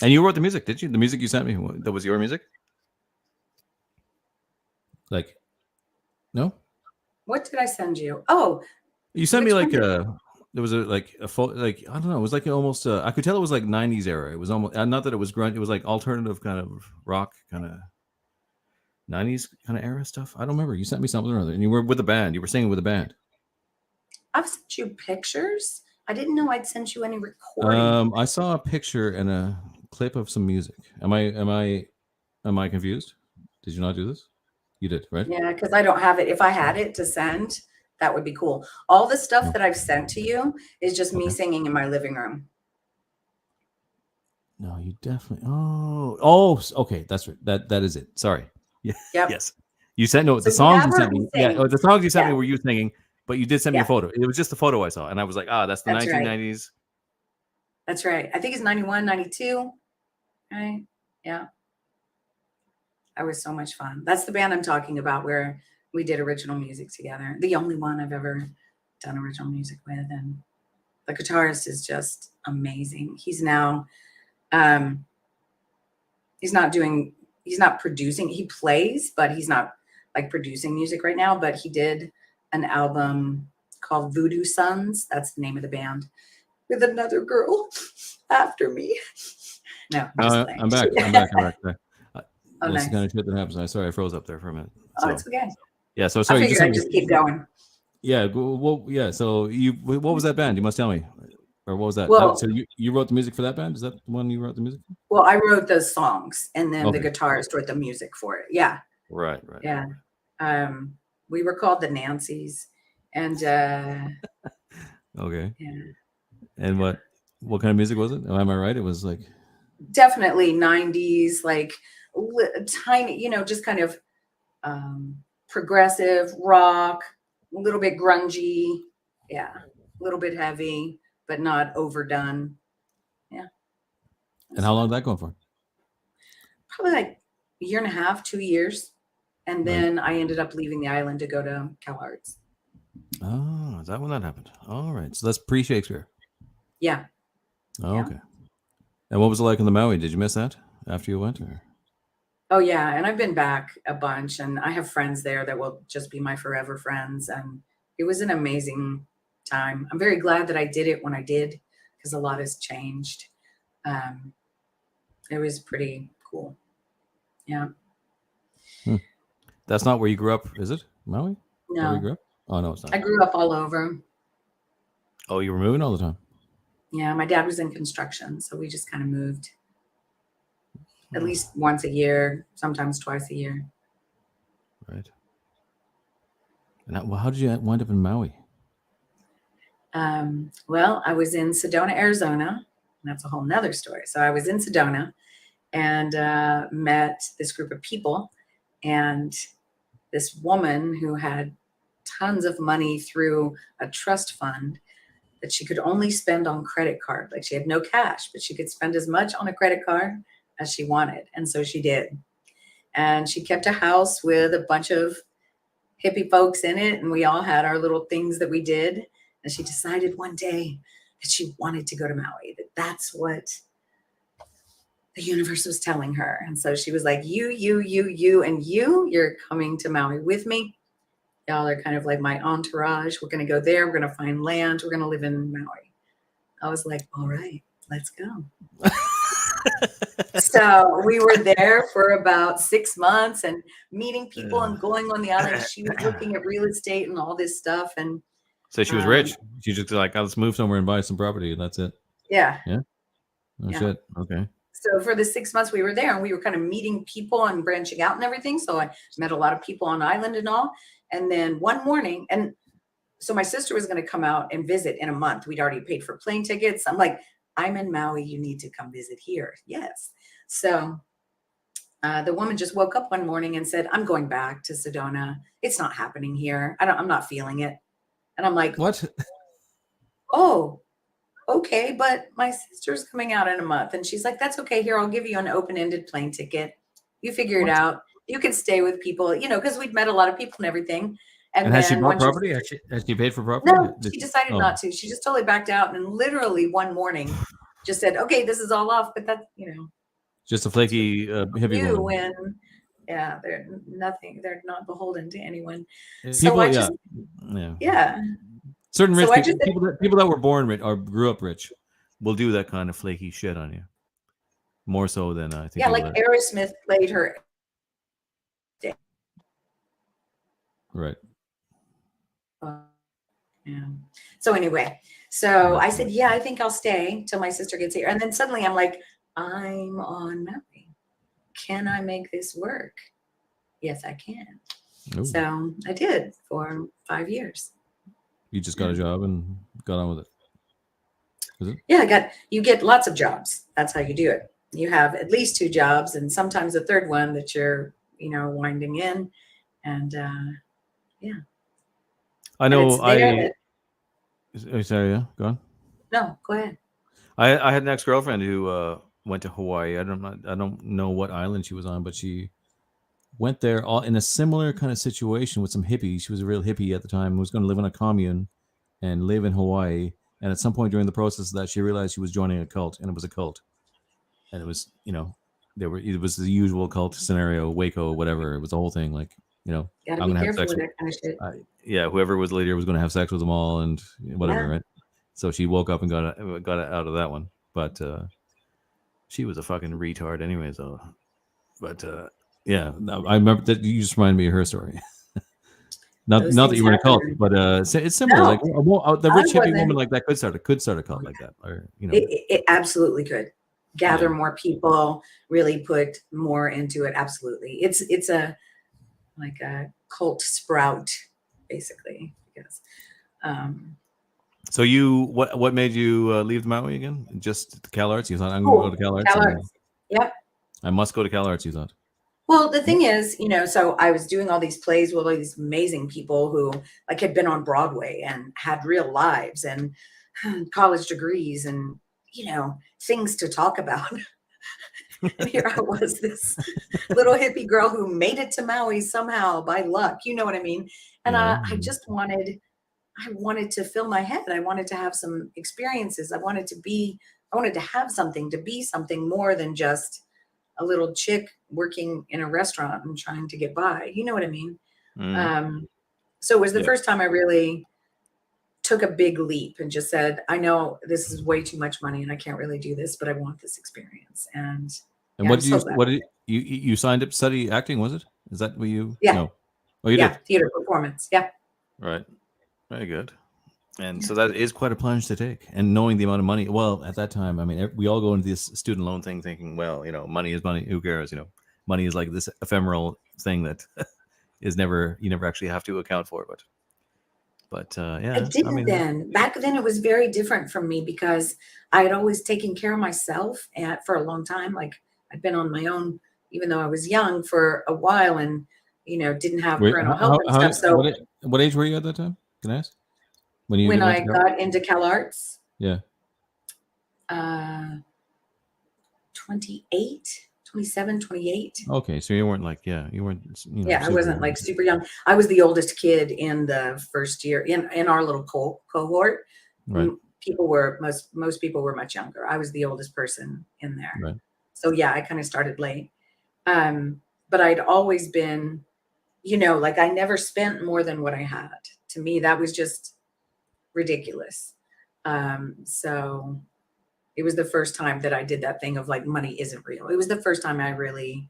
And you wrote the music, did you? The music you sent me, that was your music? Like, no? What did I send you? Oh, you sent me like there was a photo, like, I don't know, it was like almost I could tell it was like 90s era. It was almost, not that it was grunge, it was like alternative kind of rock, kind of 90s kind of era stuff. I don't remember. You sent me something or other, and you were with a band. You were singing with a band. I've sent you pictures. I didn't know I'd sent you any recording. I saw a picture and a clip of some music. Am I confused? Did you not do this? You did, right? Yeah, because I don't have it. If I had it to send, that would be cool. All the stuff that I've sent to you is just me singing in my living room. No, you definitely. Oh, okay. That's right. That is it. Sorry. Yeah. Yep. Yes. You sent the songs you sent me. Yeah. The songs you sent me were you singing, but you did send me a photo. It was just a photo I saw, and I was like, that's the 1990s. Right. That's right. I think it's 91, 92. Right. Yeah. That was so much fun. That's the band I'm talking about, where we did original music together. The only one I've ever done original music with. And the guitarist is just amazing. He's now, he's not producing. He plays, but he's not like producing music right now. But he did an album called Voodoo Sons. That's the name of the band, with another girl after me. No, I'm back. I'm back. Oh, that's nice. the kind of shit that happens. I'm sorry, I froze up there for a minute. Oh, it's okay. Yeah, so sorry. I figured I'd just keep going. Yeah, well, yeah. So what was that band? You must tell me, or what was that? Well, so you wrote the music for that band? Is that the one you wrote the music for? Well, I wrote those songs, and then the guitarist wrote the music for it. Yeah. Right. Yeah. We were called the Nancys, and okay. Yeah. And what kind of music was it? Am I right? It was like definitely 90s, like tiny, just kind of progressive rock, a little bit grungy. Yeah. A little bit heavy, but not overdone. Yeah. And how long did that go for? Probably like a year and a half, 2 years. And then I ended up leaving the island to go to Cal Arts. Oh, is that when that happened? All right. So that's pre-Shakespeare. Yeah. Oh, okay. And what was it like in the Maui? Did you miss that after you went? Or? Oh, yeah. And I've been back a bunch, and I have friends there that will just be my forever friends. And it was an amazing time. I'm very glad that I did it when I did, because a lot has changed. It was pretty cool. Yeah. That's not where you grew up, is it? Maui? Is that where you No, grew up? Oh no, it's not. I grew up all over. Oh, you were moving all the time. Yeah, my dad was in construction, so we just kind of moved at Oh, least once a year, sometimes twice a year. right. And how did you wind up in Maui? Well, I was in Sedona, Arizona. That's a whole nother story. So I was in Sedona and met this group of people, and this woman who had tons of money through a trust fund that she could only spend on credit card. Like she had no cash, but she could spend as much on a credit card as she wanted. And so she did. And she kept a house with a bunch of hippie folks in it. And we all had our little things that we did. And she decided one day that she wanted to go to Maui, that that's what the universe was telling her. And so she was like, you, and you're coming to Maui with me. Y'all are kind of like my entourage. We're going to go there. We're going to find land. We're going to live in Maui. I was like, all right, let's go. So we were there for about 6 months and meeting people and going on the island. She was looking at real estate and all this stuff. And So she was rich. She just like, let's move somewhere and buy some property. And that's it. Yeah. Yeah. Oh, Yeah. shit. Okay. So for the 6 months we were there, and we were kind of meeting people and branching out and everything. So I met a lot of people on the island and all. And then one morning, and so my sister was going to come out and visit in a month. We'd already paid for plane tickets. I'm like, I'm in Maui. You need to come visit here. Yes. So the woman just woke up one morning and said, I'm going back to Sedona. It's not happening here. I'm not feeling it. And I'm like, what? Oh, okay. But my sister's coming out in a month. And she's like, that's okay. Here, I'll give you an open-ended plane ticket. You figure it out. You can stay with people, because we'd met a lot of people and everything. And has she bought property? Has she paid for property? No, she decided not to. She just totally backed out, and literally one morning just said, okay, this is all off. But that's, just a flaky hippie woman. When, yeah, they're nothing. They're not beholden to anyone. People, yeah. Certain rich people that were born rich or grew up rich will do that kind of flaky shit on you. More so than I think. Yeah, like Aerosmith played her. Right. Yeah. So anyway, I said, yeah, I think I'll stay till my sister gets here. And then suddenly I'm like, I'm on Maui. Can I make this work? Yes, I can. Ooh. So I did for 5 years. You just got a job and got on with it. Is it? Yeah, you get lots of jobs. That's how you do it. You have at least 2 jobs and sometimes a third one that you're, winding in. And yeah. I know. Sorry, yeah. Go on. No, go ahead. I had an ex-girlfriend who went to Hawaii. I don't know what island she was on, but she went there all in a similar kind of situation with some hippies. She was a real hippie at the time, was going to live in a commune and live in Hawaii. And at some point during the process of that, she realized she was joining a cult, and it was a cult. And it was, it was the usual cult scenario, Waco, whatever. It was the whole thing, like, I'm going to have sex with that kind of shit. Whoever was the leader was going to have sex with them all and whatever, right? So she woke up and got out of that one. But she was a fucking retard anyways, though. But yeah, I remember that you just reminded me of her story. not that you were in a cult, but it's similar. No, like the rich hippie woman like that could start a cult like that, or it absolutely could gather more people, really put more into it. Absolutely, it's a cult sprout, basically. Because so what made you leave Maui again? Just the Cal Arts? You thought I'm going to go to Cal Arts? Cal Arts. Yep. I must go to Cal Arts. You thought? Well, the thing is, so I was doing all these plays with all these amazing people who had been on Broadway and had real lives and college degrees and, things to talk about. And here I was, this little hippie girl who made it to Maui somehow by luck. You know what I mean? And I just wanted to fill my head. I wanted to have some experiences. I wanted to have something, to be something more than just a little chick working in a restaurant and trying to get by. You know what I mean? So it was the first time I really took a big leap and just said, I know this is way too much money and I can't really do this, but I want this experience. And what did you signed up to study acting? Was it? Is that what you? Yeah. No. Oh, you Yeah, did? theater performance. Yeah. Right. Very good. And so that is quite a plunge to take. And knowing the amount of money, well, at that time, I mean, we all go into this student loan thing thinking, well, money is money. Who cares? Money is like this ephemeral thing that is never, you never actually have to account for. But I yeah, I didn't mean, then. Back then, it was very different from me because I had always taken care of myself for a long time. Like I'd been on my own, even though I was young for a while, and didn't have wait, parental help and how, stuff. So what age were you at that time? Can I ask? When you when went I to college? got into CalArts, Yeah. uh, 28, 27, 28. Okay, so you weren't like, yeah, you weren't, Yeah, I super wasn't young. like super young. I was the oldest kid in the first year in our little cohort. Right. People were most people were much younger. I was the oldest person in there. Right. So yeah, I kind of started late. But I'd always been, like I never spent more than what I had. To me, that was just ridiculous. So it was the first time that I did that thing of like money isn't real. It was the first time I really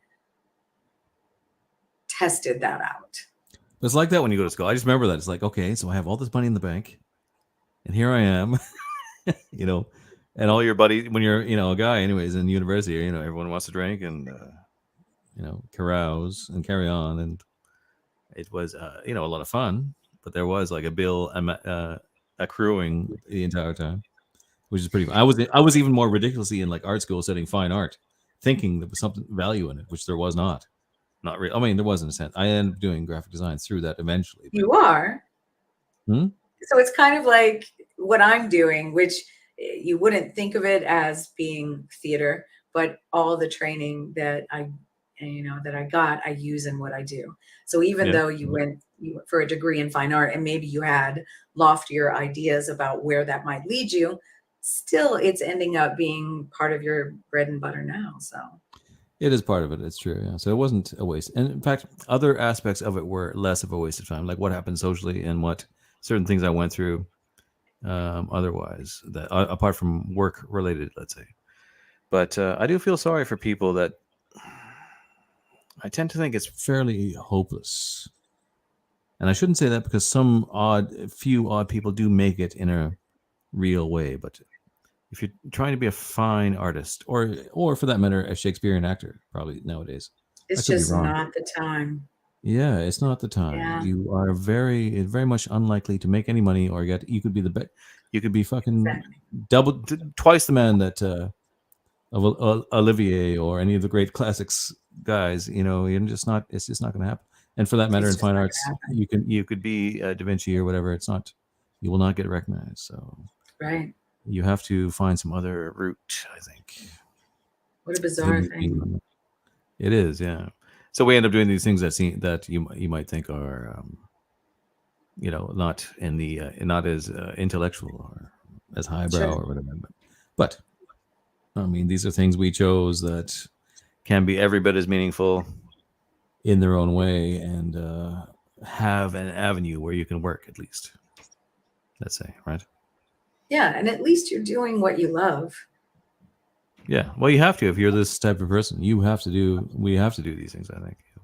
tested that out. It's like that when you go to school. I just remember that. It's like, okay, so I have all this money in the bank, and here I am, and all your buddies, when you're, a guy, anyways, in university, everyone wants to drink and, carouse and carry on. And it was, a lot of fun, but there was like a bill accruing the entire time, which is pretty fun. I was even more ridiculously in like art school studying fine art, thinking there was something value in it, which there was not. Not really. I mean, there was in a sense. I ended up doing graphic design through that eventually. But, You are. So it's kind of like what I'm doing, which you wouldn't think of it as being theater, but all the training that I got, I use in what I do. So even though you went for a degree in fine art and maybe you had loftier ideas about where that might lead you, still it's ending up being part of your bread and butter now. So it is part of it. It's true. Yeah. So it wasn't a waste. And in fact, other aspects of it were less of a waste of time, like what happened socially and what certain things I went through otherwise, that apart from work related, let's say. But I do feel sorry for people that I tend to think it's fairly hopeless. And I shouldn't say that because some few odd people do make it in a real way. But if you're trying to be a fine artist, or for that matter, a Shakespearean actor, probably nowadays, it's just not the time. Yeah, it's not the time. Yeah. You are very much unlikely to make any money or get. You could be you could be fucking twice the man that of Olivier or any of the great classics guys. You're just not. It's just not going to happen. And for that matter, in fine arts, you could be Da Vinci or whatever. It's not. You will not get recognized. So right. You have to find some other route, I think. What a bizarre thing. It is, yeah. So we end up doing these things that you might think are, not in the not as intellectual or as highbrow or whatever. But I mean, these are things we chose that can be every bit as meaningful in their own way and have an avenue where you can work, at least. Let's say, right? Yeah, and at least you're doing what you love. Yeah, well, you have to if you're this type of person. We have to do these things. I think you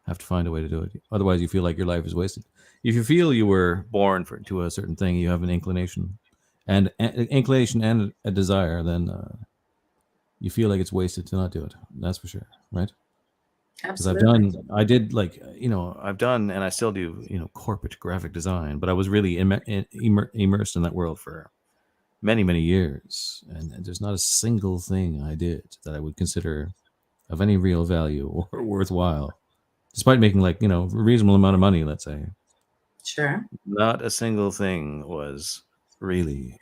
have to find a way to do it. Otherwise, you feel like your life is wasted. If you feel you were born to a certain thing, you have an inclination and a desire, then you feel like it's wasted to not do it. That's for sure, right? Absolutely. Because I did I've done, and I still do, corporate graphic design, but I was really immersed in that world for many years, and there's not a single thing I did that I would consider of any real value or worthwhile, despite making a reasonable amount of money, let's say. Sure. Not a single thing was really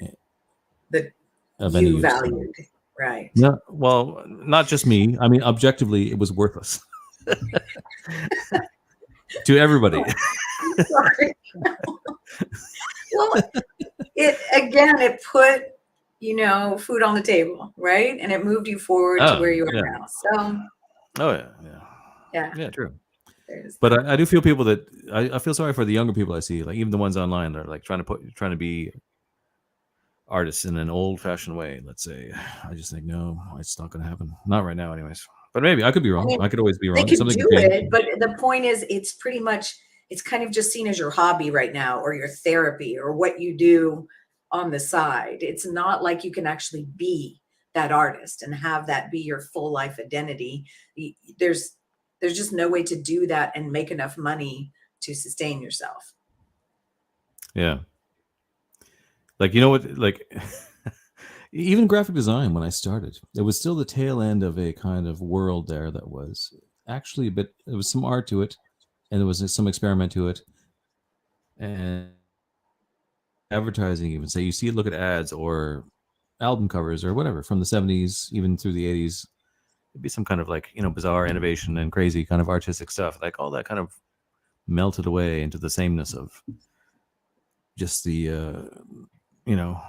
of any use. Valued, right? No, well, not just me. I mean, objectively, it was worthless to everybody. Oh, sorry. Well, it put food on the table, right? And it moved you forward to where you are now. So Yeah, true. But I do feel people that I feel sorry for the younger people I see, like even the ones online that are like trying to be artists in an old-fashioned way, let's say. I just think no, it's not going to happen. Not right now, anyways. But maybe I could be wrong. I could always be wrong. They could do it, but the point is, it's pretty much it's kind of just seen as your hobby right now, or your therapy, or what you do on the side. It's not like you can actually be that artist and have that be your full life identity. There's just no way to do that and make enough money to sustain yourself. Yeah. Like, you know what, like even graphic design, when I started, it was still the tail end of a kind of world there that was actually a bit, there was some art to it, and there was some experiment to it. And advertising, even say, you see, look at ads or album covers or whatever from the 70s, even through the 80s, it'd be some kind of like, you know, bizarre innovation and crazy kind of artistic stuff. Like all that kind of melted away into the sameness of just the, you know,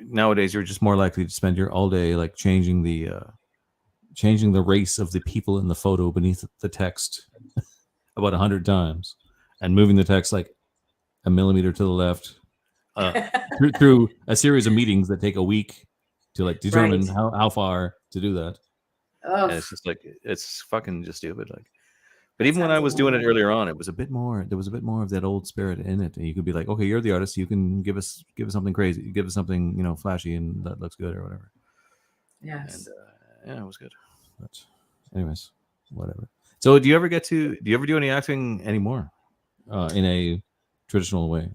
nowadays you're just more likely to spend your all day like changing the race of the people in the photo beneath the text about 100 times, and moving the text like a millimeter to the left through a series of meetings that take a week to like determine how far to do that. Oh, and it's just like, it's fucking just stupid. Like, but even when I was doing it earlier on, it was a bit more, there was a bit more of that old spirit in it, and you could be like, okay, you're the artist, you can give us something crazy, give us something, you know, flashy and that looks good or whatever. Yes. And yeah, it was good. But anyways, whatever. So do you ever do any acting anymore in a traditional way?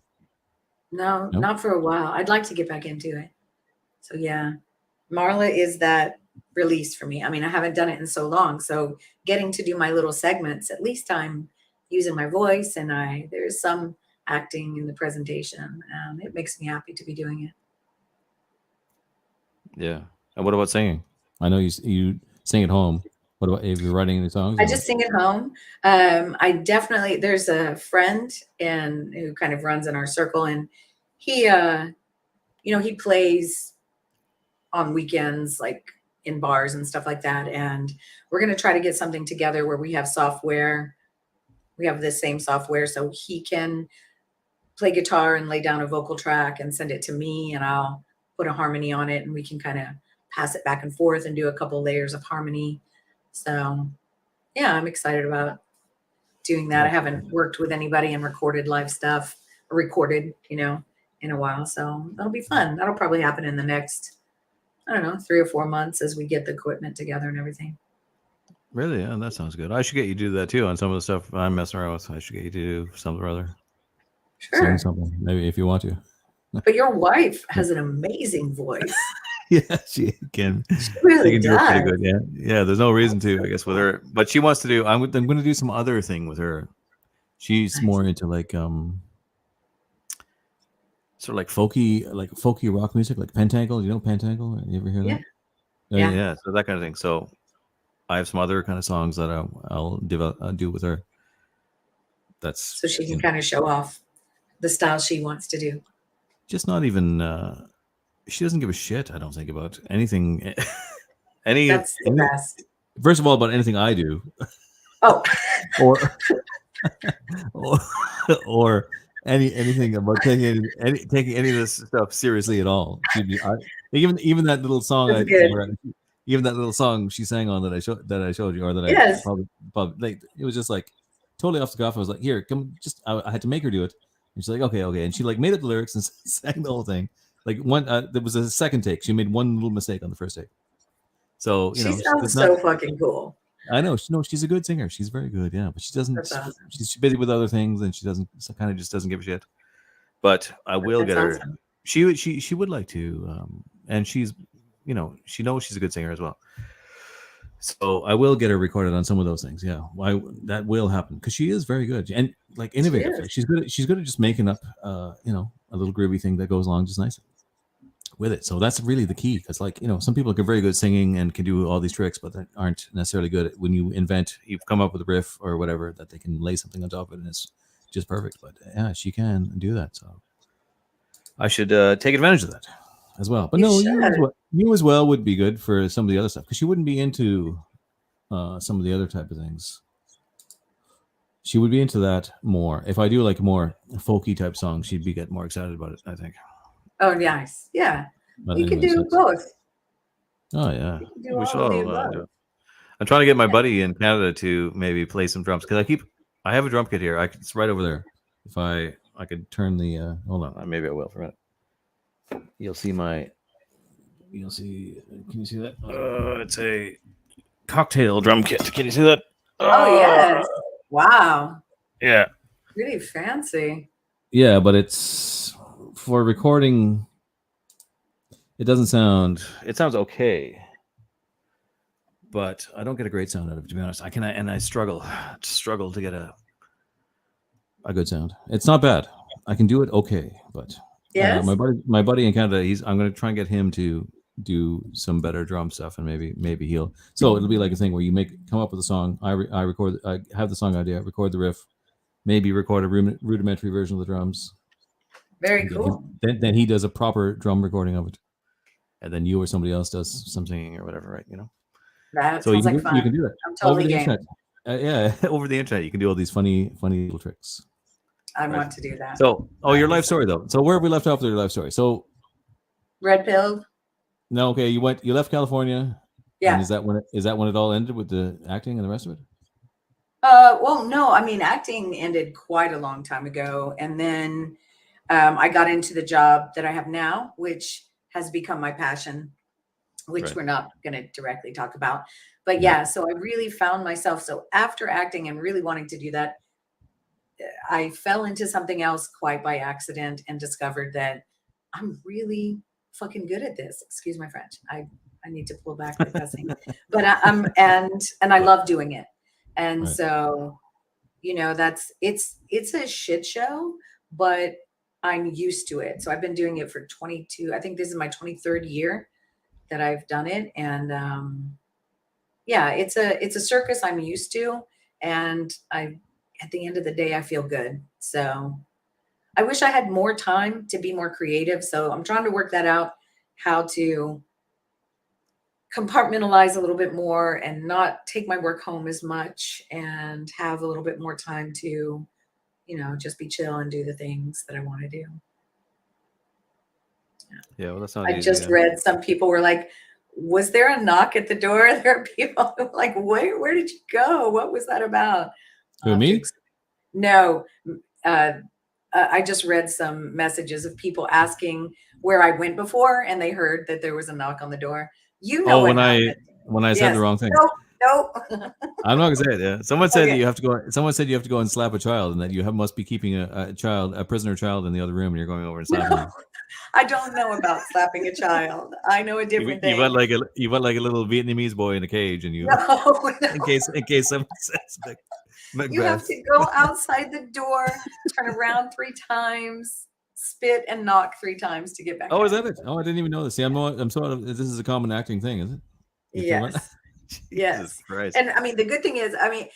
No, not for a while. I'd like to get back into it. So yeah, Marla is that release for me. I mean, I haven't done it in so long, so getting to do my little segments, at least I'm using my voice, and there's some acting in the presentation. It makes me happy to be doing it. Yeah. And what about singing? I know you sing at home. What about if you're writing any songs? I just sing at home. There's a friend who kind of runs in our circle, and he, he plays on weekends, like in bars and stuff like that. And we're going to try to get something together where we have software. We have the same software, so he can play guitar and lay down a vocal track and send it to me, and I'll put a harmony on it, and we can kind of pass it back and forth and do a couple layers of harmony. So yeah, I'm excited about doing that. I haven't worked with anybody and recorded live stuff, or recorded, in a while. So that'll be fun. That'll probably happen in the next, I don't know, 3 or 4 months as we get the equipment together and everything. Really? Yeah, that sounds good. I should get you to do that too on some of the stuff I'm messing around with. I should get you to do something or other. Sure. Sing something, maybe, if you want to. But your wife has an amazing voice. Yeah, she can. She really can does. do it pretty good. Yeah, yeah. There's no reason to, I guess, with her. But she wants to do. I'm going to do some other thing with her. She's more into like sort of like folky rock music, like Pentangle. You know Pentangle? You ever hear that? Yeah. So that kind of thing. So I have some other kind of songs that I'll do with her. That's so she can kind of show off the style she wants to do. Just not even. She doesn't give a shit, I don't think, about anything. That's the best. First of all, about anything I do. Oh. or anything about taking any of this stuff seriously at all. Even that little song even that little song she sang on that I showed you, or that I probably like, it was just like totally off the cuff. I was like, here, come, just I had to make her do it, and she's like, okay, and she like made up the lyrics and sang the whole thing. Like there was a second take. She made one little mistake on the first take. So she sounds so fucking cool. I know. She's a good singer. She's very good. Yeah, but she doesn't. Awesome. She's busy with other things, and she just doesn't give a shit. But I will get her. Awesome. She would like to, and she's, she knows she's a good singer as well. So I will get her recorded on some of those things. Yeah, that will happen, because she is very good and like innovative. She's good at just making up, a little groovy thing that goes along just nicely with it. So that's really the key, because like, some people are very good singing and can do all these tricks, but that aren't necessarily good at when you've come up with a riff or whatever that they can lay something on top of it and it's just perfect. But yeah, she can do that. So I should take advantage of that as well. But you as well would be good for some of the other stuff, because she wouldn't be into some of the other type of things. She would be into that more. If I do like more folky type songs, she'd get more excited about it, I think. Oh, nice. Yeah. But you can do both. Oh, yeah. We should all do. I'm trying to get my buddy in Canada to maybe play some drums, because I have a drum kit here. It's right over there. If I could turn the hold on, maybe I will for a minute. You'll see. Can you see that? It's a cocktail drum kit. Can you see that? Oh yes. Wow. Yeah. Pretty fancy. Yeah, but it's for recording. It doesn't sound. It sounds okay, but I don't get a great sound out of it. To be honest, I struggle to get a good sound. It's not bad. I can do it okay, but Yes. my buddy in Canada, I'm going to try and get him to do some better drum stuff, and maybe he'll. So it'll be like a thing where you come up with a song. I have the song idea, record the riff, maybe record a rudimentary version of the drums. Very cool. Then he does a proper drum recording of it, and then you or somebody else does some singing or whatever, right? You know. That sounds like fun. You can do that. I'm totally over the game. Internet. Yeah, over the internet, you can do all these funny little tricks. I want to do that. So, your life story though. So, where have we left off with your life story? So, red pilled. No, okay. You left California. Yeah. And is that when it all ended with the acting and the rest of it? Well, no. I mean, acting ended quite a long time ago, and then I got into the job that I have now, which has become my passion, which we're not going to directly talk about. But yeah, so I really found myself. So after acting and really wanting to do that, I fell into something else quite by accident and discovered that I'm really fucking good at this. Excuse my French. I need to pull back the cussing, but and I love doing it. And so, it's a shit show, but I'm used to it. So I've been doing it for 22. I think this is my 23rd year that I've done it. And it's a circus I'm used to. And at the end of the day, I feel good. So I wish I had more time to be more creative. So I'm trying to work that out, how to compartmentalize a little bit more and not take my work home as much and have a little bit more time to, just be chill and do the things that I want to do. Yeah, well, that's not I just read some people were like, was there a knock at the door? There are people who were like, where did you go? What was that about? Who, me? No. I just read some messages of people asking where I went before, and they heard that there was a knock on the door. When I said the wrong thing. No. I'm not gonna say it. Yeah, someone said that you have to go. Someone said you have to go and slap a child, and that you must be keeping a prisoner child in the other room, and you're going over and slapping him. I don't know about slapping a child. I know a different thing. You went like a little Vietnamese boy in a cage, and you in case someone says Macbeth. You have to go outside the door, turn around 3 times, spit and knock 3 times to get back. Oh, is that it? Oh, I didn't even know this. See, I'm sort of. This is a common acting thing, is it? Yes. Yes. Christ. And I mean, the good thing is,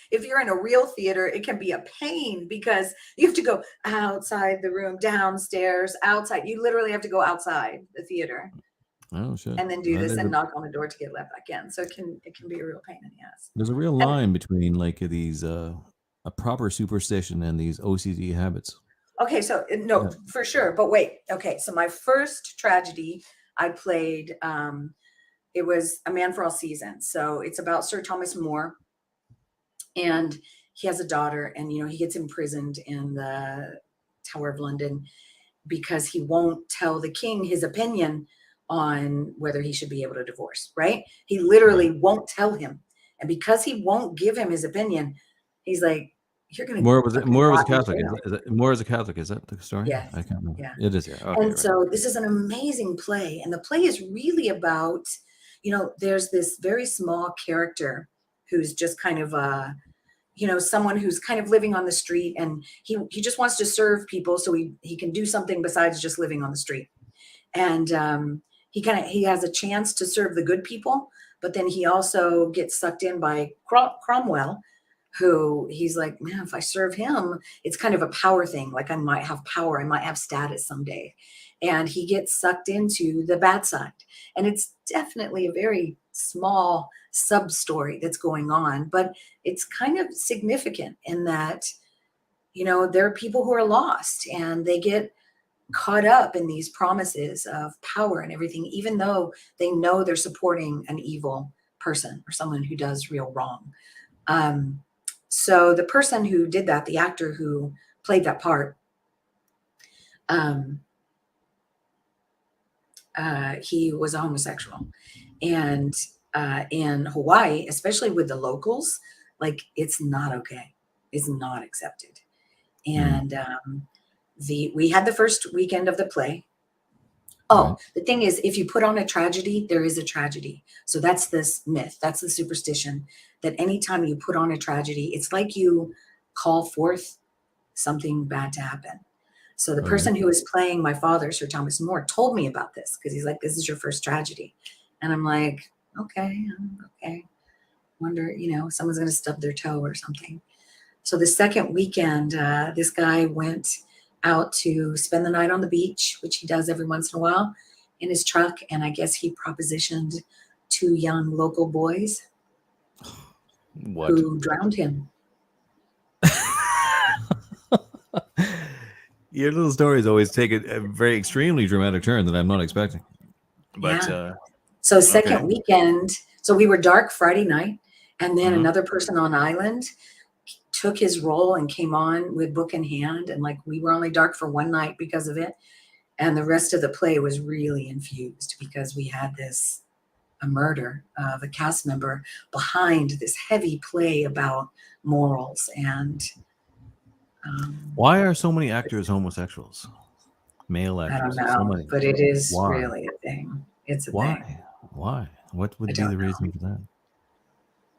if you're in a real theater, it can be a pain because you have to go outside the room, downstairs, outside. You literally have to go outside the theater. Oh shit. And then do this and knock on the door to get let back in. So it can be a real pain in the ass. There's a real line between like these a proper superstition and these OCD habits. Okay, so no, for sure. But wait, okay. So my first tragedy I played, it was A Man for All Seasons. So it's about Sir Thomas More, and he has a daughter, and he gets imprisoned in the Tower of London because he won't tell the king his opinion on whether he should be able to divorce, right? He literally won't tell him. And because he won't give him his opinion, he's like, you're going to... More was a Catholic. More as a Catholic. Is that the story? Yes. I can't remember. Yeah. It is, yeah. Okay, and so this is an amazing play. And the play is really about, there's this very small character who's just kind of someone who's kind of living on the street, and he just wants to serve people so he can do something besides just living on the street. And he has a chance to serve the good people, but then he also gets sucked in by Cromwell, who he's like, man, if I serve him, it's kind of a power thing. Like I might have power, I might have status someday. And he gets sucked into the bad side. And it's definitely a very small sub-story that's going on, but it's kind of significant in that, there are people who are lost and they get caught up in these promises of power and everything, even though they know they're supporting an evil person or someone who does real wrong. So the person who did that, the actor who played that part, he was a homosexual. And in Hawaii, especially with the locals, like, it's not okay. It's not accepted. And we had the first weekend of the play. Oh, the thing is, if you put on a tragedy, there is a tragedy. So that's this myth. That's the superstition that anytime you put on a tragedy, it's like you call forth something bad to happen. So the person who was playing my father, Sir Thomas More, told me about this because he's like, this is your first tragedy. And I'm like, okay. Wonder, someone's going to stub their toe or something. So the second weekend, this guy went out to spend the night on the beach, which he does every once in a while, in his truck. And I guess he propositioned 2 young local boys who drowned him. Your little stories always take a very extremely dramatic turn that I'm not expecting. But so second weekend, so we were dark Friday night, and then another person on island took his role and came on with book in hand, and like, we were only dark for one night because of it, and the rest of the play was really infused because we had a murder of a cast member behind this heavy play about morals. And why are so many actors homosexuals? Male actors? I don't know, so many. but it is really a thing. It's a thing. Why? What would be the reason for that?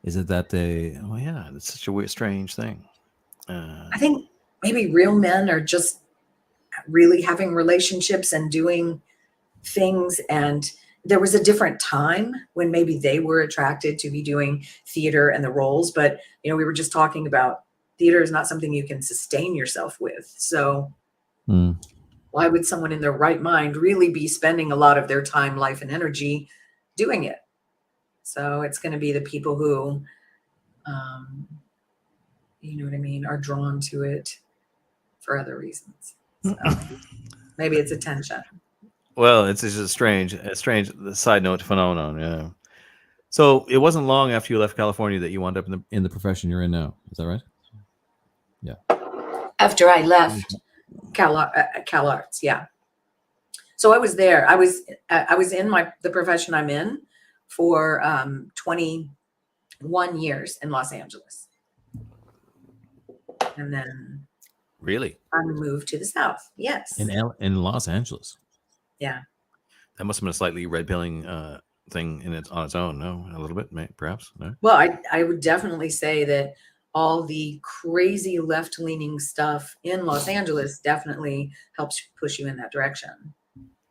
Is it that they? Oh yeah, it's such a weird, strange thing. I think maybe real men are just really having relationships and doing things, and there was a different time when maybe they were attracted to be doing theater and the roles. But we were just talking about theater is not something you can sustain yourself with. So why would someone in their right mind really be spending a lot of their time, life, and energy doing it? So it's going to be the people who, you know what I mean, are drawn to it for other reasons. So maybe it's attention. Well, it's just a strange side note phenomenon. Yeah. So it wasn't long after you left California that you wound up in the profession you're in now. Is that right? Yeah. After I left Cal Arts, yeah. So I was there. I was in the profession I'm in for 21 years in Los Angeles, and then really I moved to the South. Yes, in Los Angeles. Yeah, that must have been a slightly red-pilling thing on its own. No, a little bit, perhaps. No? Well, I would definitely say that all the crazy left-leaning stuff in Los Angeles definitely helps push you in that direction,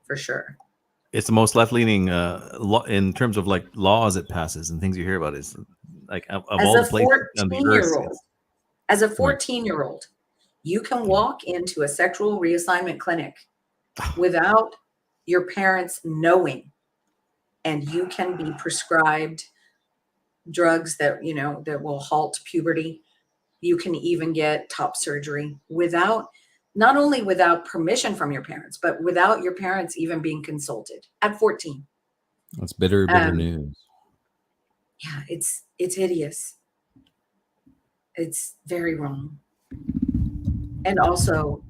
for sure. It's the most left-leaning in terms of like laws it passes and things you hear about. Is like of all the places on the earth. As a 14-year-old, you can walk into a sexual reassignment clinic without your parents knowing, and you can be prescribed drugs that that will halt puberty. You can even get top surgery not only without permission from your parents, but without your parents even being consulted at 14. That's bitter news. Yeah, it's hideous. It's very wrong. And also,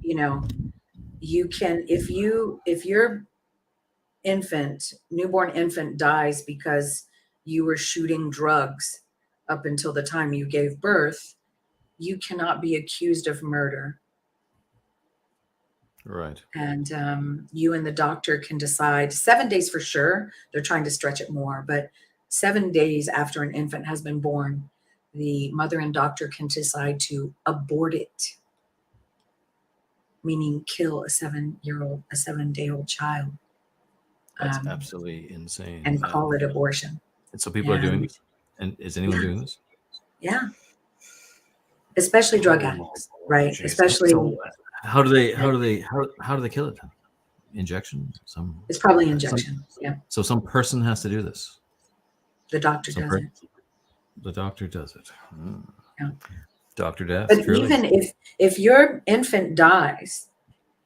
you can, if your newborn infant dies because you were shooting drugs up until the time you gave birth, you cannot be accused of murder. Right. And you and the doctor can decide 7 days for sure. They're trying to stretch it more, but 7 days after an infant has been born, the mother and doctor can decide to abort it, meaning kill a 7-day-old child. That's absolutely insane. And call it abortion. And so people are doing this? And is anyone doing this? Yeah. Especially drug addicts, right? Geez. Especially. So how do they kill it? Injection? It's probably injection. Yeah. So some person has to do this. The doctor does it. The doctor does it. Yeah. Dr. Death. But even if your infant dies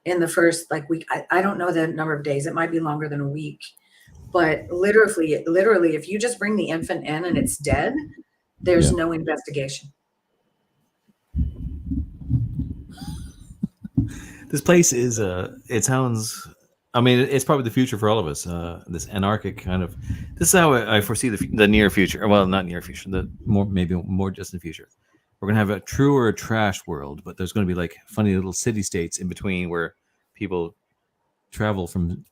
in the first week, I don't know the number of days. It might be longer than a week. But literally, if you just bring the infant in and it's dead, there's no investigation. This place is it sounds, I mean, it's probably the future for all of us. This anarchic kind of, this is how I foresee the near future. Well, not near future, the more, maybe more distant future. We're gonna have a truer trash world, but there's gonna be like funny little city states in between where people travel from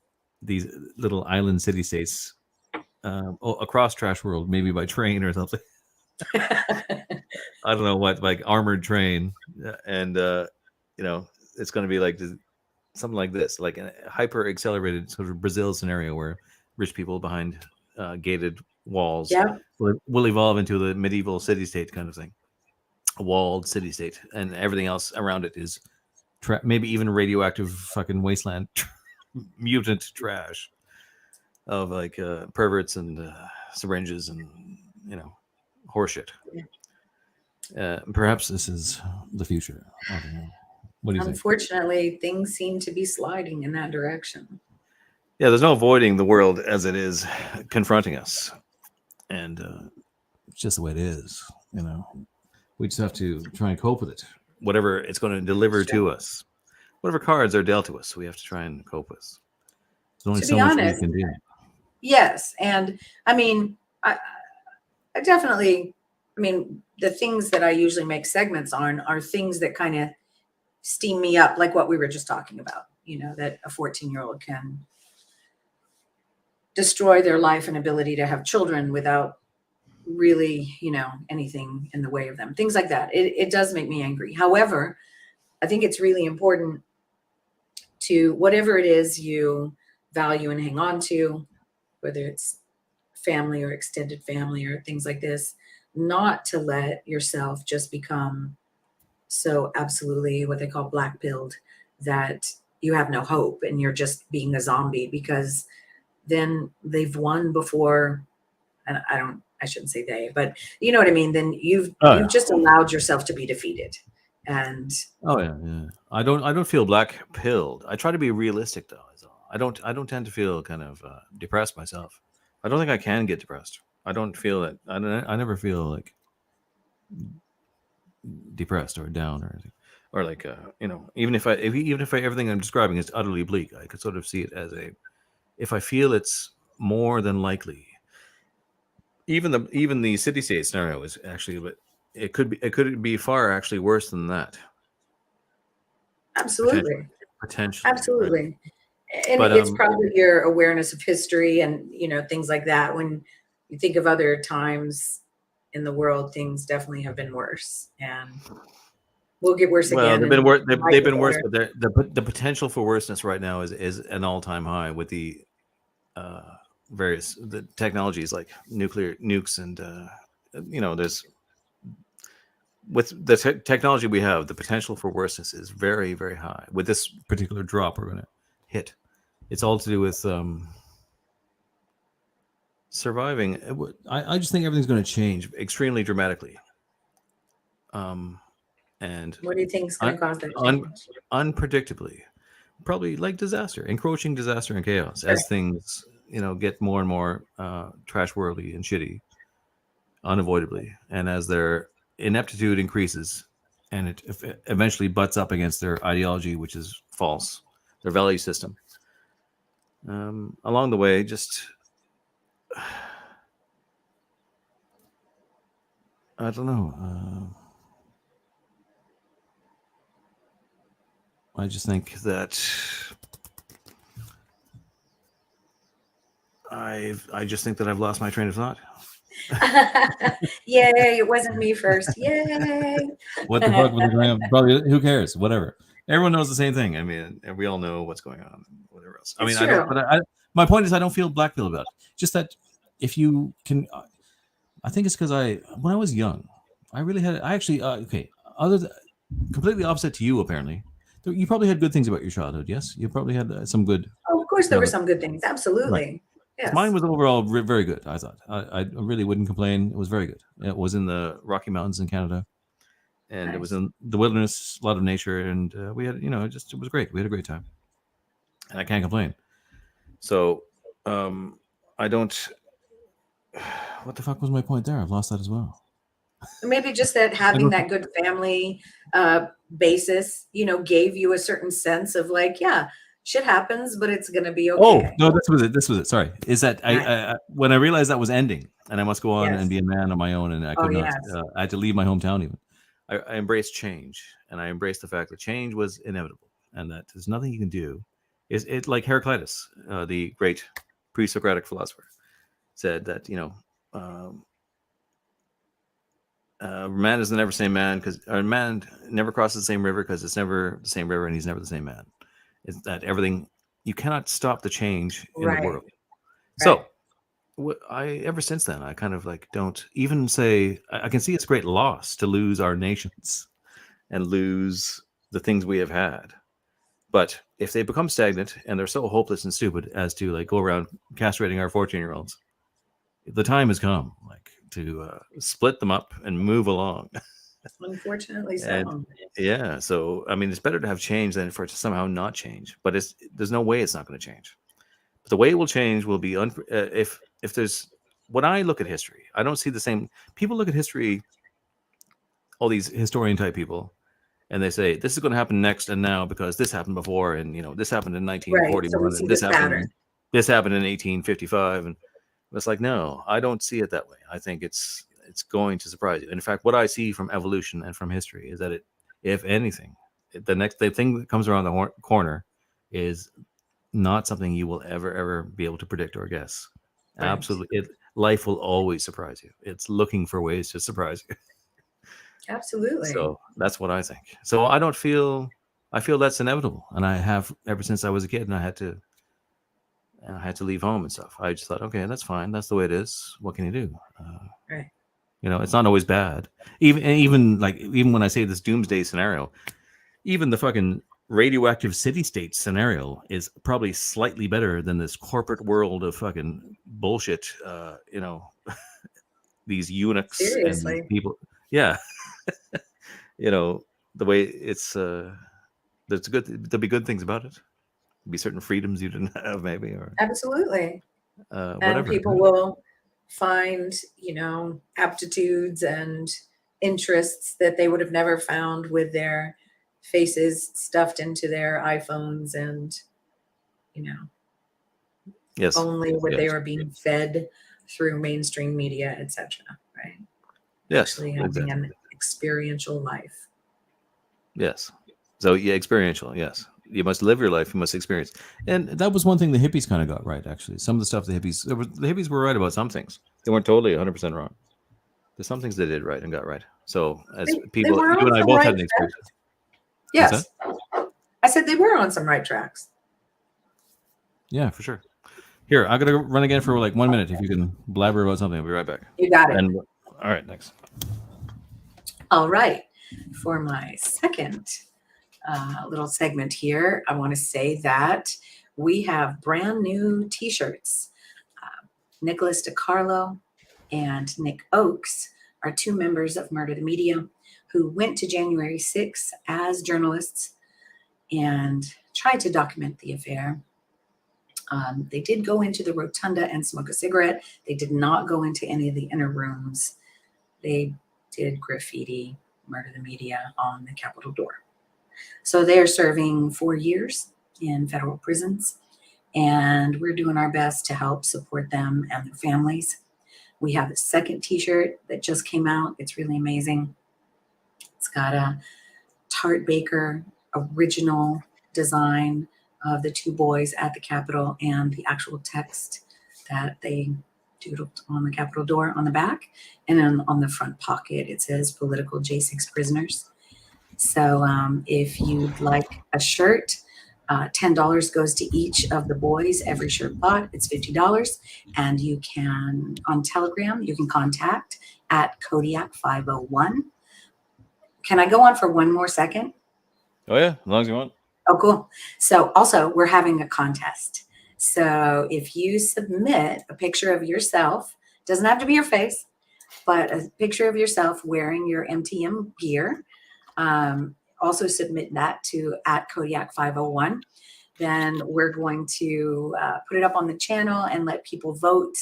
these little island city states across trash world, maybe by train or something. I don't know what, like armored train, and you know, it's going to be like something like this, like a hyper accelerated sort of Brazil scenario where rich people behind gated walls Yeah. will evolve into the medieval city state kind of thing, a walled city state, and everything else around it is maybe even radioactive fucking wasteland, mutant trash of like perverts and syringes and you know horseshit. Perhaps this is the future. I don't know. What do you think? Unfortunately, things seem to be sliding in that direction. Yeah, there's no avoiding the world as it is confronting us, and it's just the way it is. You know, we just have to try and cope with it. Whatever it's going to deliver to us, whatever cards are dealt to us, we have to try and cope with. There's only To so be much we honest, can do. yes. And I mean, I definitely, I mean, the things that I usually make segments on are things that kind of steam me up, like what we were just talking about, you know, that a 14-year-old can destroy their life and ability to have children without really, you know, anything in the way of them. Things like that. It does make me angry. However, I think it's really important to whatever it is you value and hang on to, whether it's family or extended family or things like this, not to let yourself just become so absolutely what they call black pilled that you have no hope and you're just being a zombie, because then they've won before. And I shouldn't say they, but you know what I mean? Then you've just allowed yourself to be defeated. And Oh yeah. I don't feel black pilled. I try to be realistic though. I don't tend to feel kind of depressed myself. I don't think I can get depressed. I don't feel that. I never feel like depressed or down or anything, or like you know, even if everything I'm describing is utterly bleak, I could sort of see it as a, if I feel it's more than likely, even the city state scenario is actually, but it could be far actually worse than that. absolutely, Potentially, right? absolutely. And But it's probably your awareness of history and, you know, things like that. When you think of other times in the world, things definitely have been worse and will get worse well, again. they've been And worse. might They've get been worse, better. but the potential for worseness right now is an all time high with the uh, various the technologies like nuclear nukes and you know there's with the technology we have, the potential for worseness is very, very high. With this particular drop we're going to hit, it's all to do with surviving. I just think everything's going to change extremely dramatically. And What do you think is going un, to cause that un, change? unpredictably, probably like disaster, encroaching disaster and chaos Sure. as things, you know, get more and more trash worldly and shitty, unavoidably, and as their ineptitude increases, and it eventually butts up against their ideology, which is false, their value system. Along the way, just I don't know. I just think that I just think that I've lost my train of thought. Yay, it wasn't me first. Yay. What the fuck was going on? Probably who cares? Whatever. Everyone knows the same thing. I mean, and we all know what's going on. Whatever else. I It's mean, I don't. true. But my point is, I don't feel black pill about it. Just that if you can, I think it's because when I was young, I really had. I actually okay. Other than, completely opposite to you, apparently. You probably had good things about your childhood. Yes, you probably had some good. Oh, of course, there were No, some good things. right. Absolutely. Mine Yes. was overall very good. I thought I really wouldn't complain. It was very good. It was in the Rocky Mountains in Canada, and it was Nice. in the wilderness, a lot of nature, and we had, you know, it was great. We had a great time, and I can't complain. So, I don't. What the fuck was my point there? I've lost that as well. Maybe just that having that good family basis, you know, gave you a certain sense of like, yeah, shit happens, but it's going to be Oh okay. no, this was it. This was it. Sorry, is that Nice. when I realized that was ending and I must go on and Yes. be a man on my own, and I Oh, could not. yes. I had to leave my hometown. Even I embraced change, and I embraced the fact that change was inevitable, and that there's nothing you can do. Is it like Heraclitus, the great pre-Socratic philosopher, said that man is never the same man because man never crosses the same river because it's never the same river and he's never the same man. Is that everything? You cannot stop the change in the Right. world. Right. So ever since then, I kind of like don't even say I can see it's great loss to lose our nations and lose the things we have had. But if they become stagnant and they're so hopeless and stupid as to like go around castrating our 14-year-olds, the time has come like to split them up and move along. Unfortunately And so. yeah, so I mean, it's better to have change than for it to somehow not change. But there's no way it's not going to change. But the way it will change will be if there's when I look at history, I don't see the same. People look at history, all these historian type people, and they say this is going to happen next and now because this happened before, and this happened in Right. So we 1941, see and this pattern. this happened in 1855, and it's like no, I don't see it that way. I think it's going to surprise you. In fact, what I see from evolution and from history is that if anything, the thing that comes around the corner is not something you will ever be able to predict or guess. Right. Absolutely, life will always surprise you. It's looking for ways to surprise you. Absolutely. So that's what I think. So I feel that's inevitable, and I have ever since I was a kid, and I had to leave home and stuff. I just thought, okay, that's fine. That's the way it is. What can you do? Right. It's not always bad. Even when I say this doomsday scenario, even the fucking radioactive city-state scenario is probably slightly better than this corporate world of fucking bullshit. These eunuchs and these Seriously. people. Yeah. The way it's there's there'll be good things about it. There'll be certain freedoms you didn't have, maybe, or Absolutely. And whatever. people will find, aptitudes and interests that they would have never found with their faces stuffed into their iPhones and, Yes. only what they Yes. are being fed through mainstream media, etc. Right? Yes. Actually having Exactly. an experiential life. Yes. So yeah, experiential. Yes. You must live your life. You must experience. And that was one thing the hippies kind of got right. Actually, some of the stuff the hippies were right about some things. They weren't totally 100% wrong. There's some things they did right and got right. So as people, were you on and I some both right had an experience. Yes. I said they were on some right tracks. Yeah, for sure. Here, I'm gonna run again for like 1 minute. If you can blabber about something, I'll be right back. You got it. And all right, next. All right. For my second little segment here, I want to say that we have brand new T-shirts. Nicholas DiCarlo and Nick Oakes are two members of Murder the Media who went to January 6th as journalists and tried to document the affair. They did go into the rotunda and smoke a cigarette. They did not go into any of the inner rooms. They did graffiti Murder the Media on the Capitol door. So they are serving 4 years in federal prisons, and we're doing our best to help support them and their families. We have a second T-shirt that just came out. It's really amazing. It's got a Tart Baker original design of the two boys at the Capitol and the actual text that they doodled on the Capitol door on the back. And then on the front pocket, it says political J6 prisoners. So if you'd like a shirt, $10 goes to each of the boys. Every shirt bought, it's $50. And you can, on Telegram, you can contact at Kodiak501. Can I go on for one more second? Oh yeah, as long as you want. Oh, cool. So also, we're having a contest. So if you submit a picture of yourself, doesn't have to be your face, but a picture of yourself wearing your MTM gear, also submit that to at Kodiak501. Then we're going to put it up on the channel and let people vote.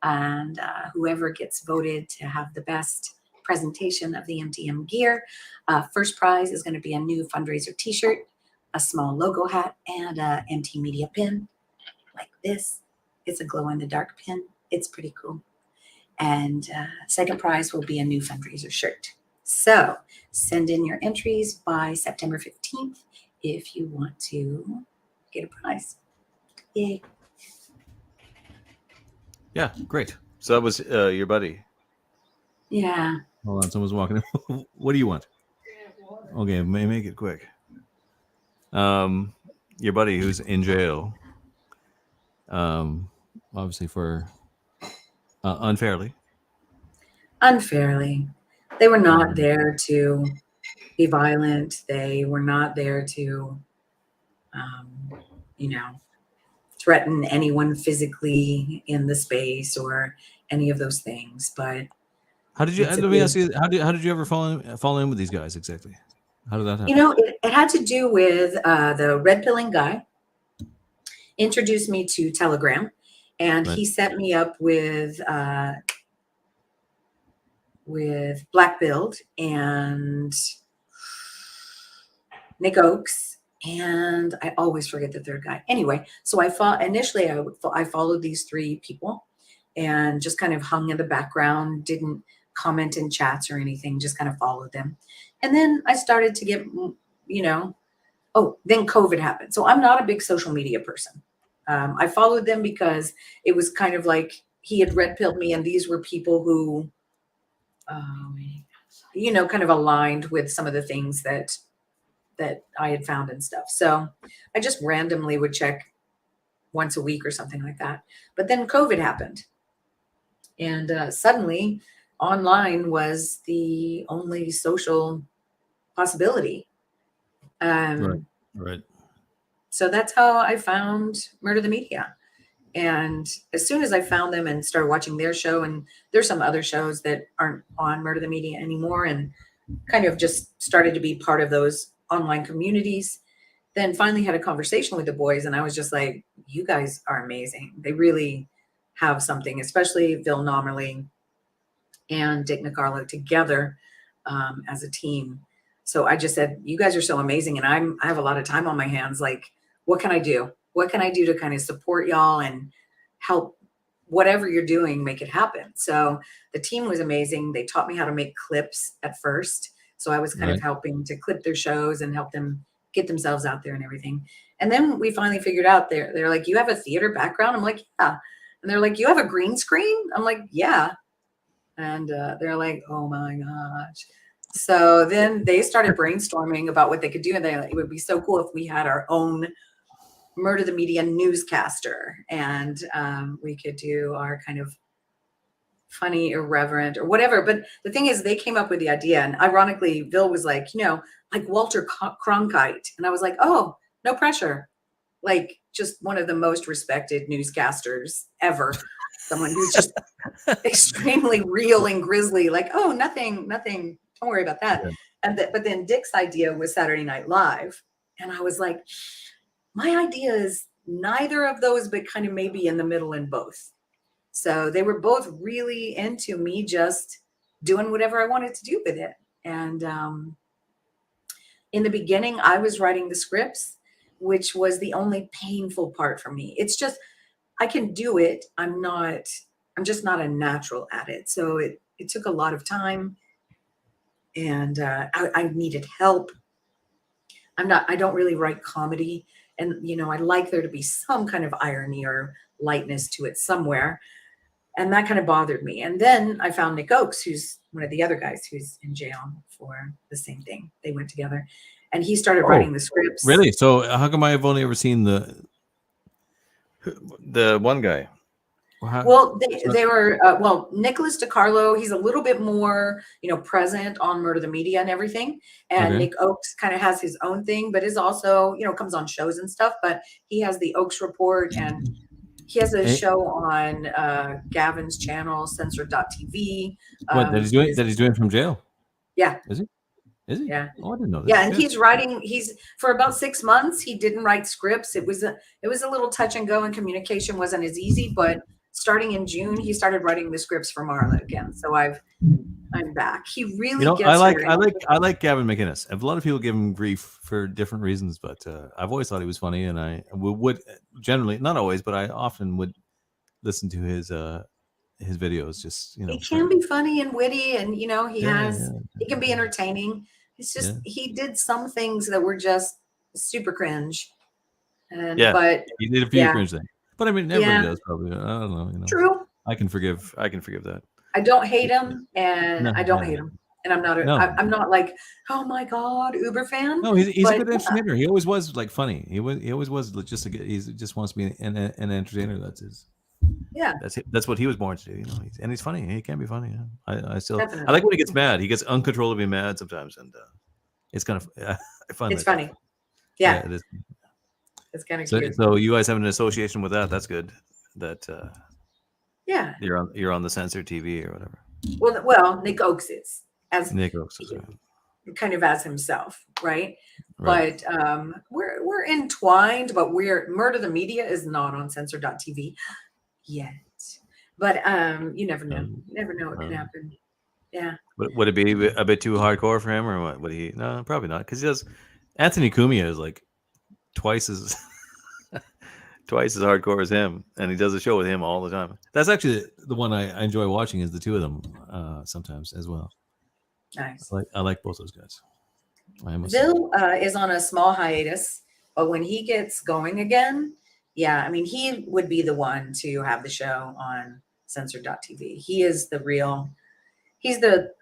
And whoever gets voted to have the best presentation of the MTM gear. First prize is going to be a new fundraiser t-shirt, a small logo hat, and a MT Media pin like this. It's a glow-in-the-dark pin. It's pretty cool. And second prize will be a new fundraiser shirt. So send in your entries by September 15th if you want to get a prize. Yay. Yeah, great. So that was your buddy. Yeah. Hold on, someone's walking in. What do you want? Okay, make it quick. Your buddy who's in jail. Obviously for unfairly. Unfairly. They were not there to be violent. They were not there to, threaten anyone physically in the space or any of those things. But how did you? Let me ask you. How did you ever fall in with these guys exactly? How did that happen? It had to do with the red pilling guy introduced me to Telegram, and he set me up with Black Build and Nick Oakes, and I always forget the third guy. Anyway, so I followed these three people and just kind of hung in the background, didn't comment in chats or anything, just kind of followed them. And then I started to get, then COVID happened. So I'm not a big social media person. I followed them because it was kind of like he had red pilled me, and these were people who, kind of aligned with some of the things that I had found and stuff. So I just randomly would check once a week or something like that. But then COVID happened, and suddenly online was the only social possibility. Right. So that's how I found Murder the Media. And as soon as I found them and started watching their show, and there's some other shows that aren't on Murder the Media anymore, and kind of just started to be part of those online communities, then finally had a conversation with the boys, and I was just like, you guys are amazing. They really have something, especially Bill Nomerly and Dick Nicarlo together as a team. So I just said, you guys are so amazing, and I have a lot of time on my hands. Like, what can I do? What can I do to kind of support y'all and help whatever you're doing, make it happen? So the team was amazing. They taught me how to make clips at first. So I was kind of helping to clip their shows and help them get themselves out there and everything. And then we finally figured out they're like, you have a theater background? I'm like, yeah. And they're like, you have a green screen? I'm like, yeah. And they're like, oh my gosh. So then they started brainstorming about what they could do. And it would be so cool if we had our own Murder the Media newscaster, and we could do our kind of funny, irreverent, or whatever. But the thing is, they came up with the idea, and ironically, Bill was like, like Walter Cronkite, and I was like, oh, no pressure, like just one of the most respected newscasters ever, someone who's just extremely real and grisly, like, oh, nothing, don't worry about that. Yeah. But then Dick's idea was Saturday Night Live, and I was like, my idea is neither of those, but kind of maybe in the middle in both. So they were both really into me just doing whatever I wanted to do with it. And in the beginning, I was writing the scripts, which was the only painful part for me. It's just, I can do it. I'm just not a natural at it. So it took a lot of time, and I needed help. I don't really write comedy. And, I like there to be some kind of irony or lightness to it somewhere. And that kind of bothered me. And then I found Nick Oakes, who's one of the other guys who's in jail for the same thing. They went together, and he started writing the scripts. Really? So how come I've only ever seen the one guy? Well, they were, Nicholas DiCarlo, he's a little bit more, present on Murder the Media and everything. And Nick Oakes kind of has his own thing, but is also, comes on shows and stuff. But he has the Oakes Report, and he has a show on Gavin's channel, censored.tv. What, that he's doing from jail? Yeah. Is he? Is he? Yeah. Oh, I didn't know that. Yeah, and he's for about 6 months, he didn't write scripts. It was a little touch and go, and communication wasn't as easy, but starting in June, he started writing the scripts for Marla again. So I'm back. He really You know, gets her. I like Gavin McInnes. A lot of people give him grief for different reasons, but I've always thought he was funny, and I would generally, not always, but I often would listen to his videos. Just He can be funny and witty, and he he can be yeah. entertaining. It's just he did some things that were just super cringe. And but he did a few cringe things, but I mean, everybody does probably. I don't know. True. I can forgive that. I don't hate him, and I don't hate him, and I'm not. I'm not like, oh my god, Uber fan. No, he's a good entertainer. He always was like funny. He always was just he just wants to be an entertainer. That's his. Yeah, that's what he was born to do. And he's funny. He can be funny. Yeah. I still Definitely. I like when he gets mad. He gets uncontrollably mad sometimes, and it's kind of I find it's funny. Yeah, it is. It's kind of cute. So you guys have an association with that. That's good. That you're on the censored TV or whatever. Well, Nick Oakes is Nick Oakes is kind of as himself, right? But we're entwined, but Murder the Media is not on censor.tv yet. But you never know. You never know what can happen. Yeah. Would it be a bit too hardcore for him, or what? Would he? No, probably not, because he does. Anthony Cumia is like twice as hardcore as him, and he does a show with him all the time. That's actually the one I enjoy watching, is the two of them sometimes as well. Nice. I like both those guys. Bill is on a small hiatus, but when he gets going again, I mean, he would be the one to have the show on censored.tv. He is he's the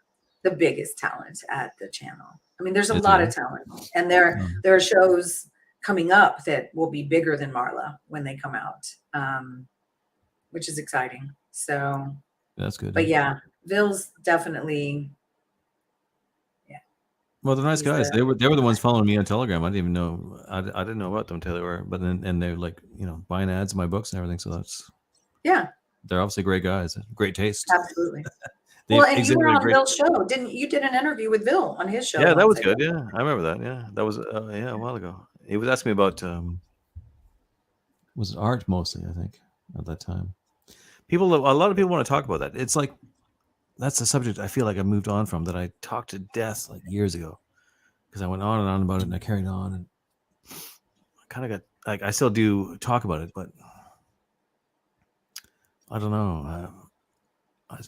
biggest talent at the channel. I mean, there's a lot of talent, and there are shows coming up that will be bigger than Marla when they come out, which is exciting. So that's good. But Bill's definitely. Well, they're nice guys. They were the ones following me on Telegram. I didn't even know. I didn't know about them until they were. But then they're like, buying ads in my books and everything. So that's they're obviously great guys. Great taste. Absolutely. Well, and you were on Bill's show, didn't you? Did an interview with Bill on his show. Yeah, that was good. Yeah, I remember that. Yeah, that was a while ago. He was asking me about was it art mostly? I think at that time. A lot of people want to talk about that. It's like that's a subject I feel like I moved on from, that I talked to death like years ago, because I went on and on about it, and I carried on, and I kind of got like, I still do talk about it, but I don't know.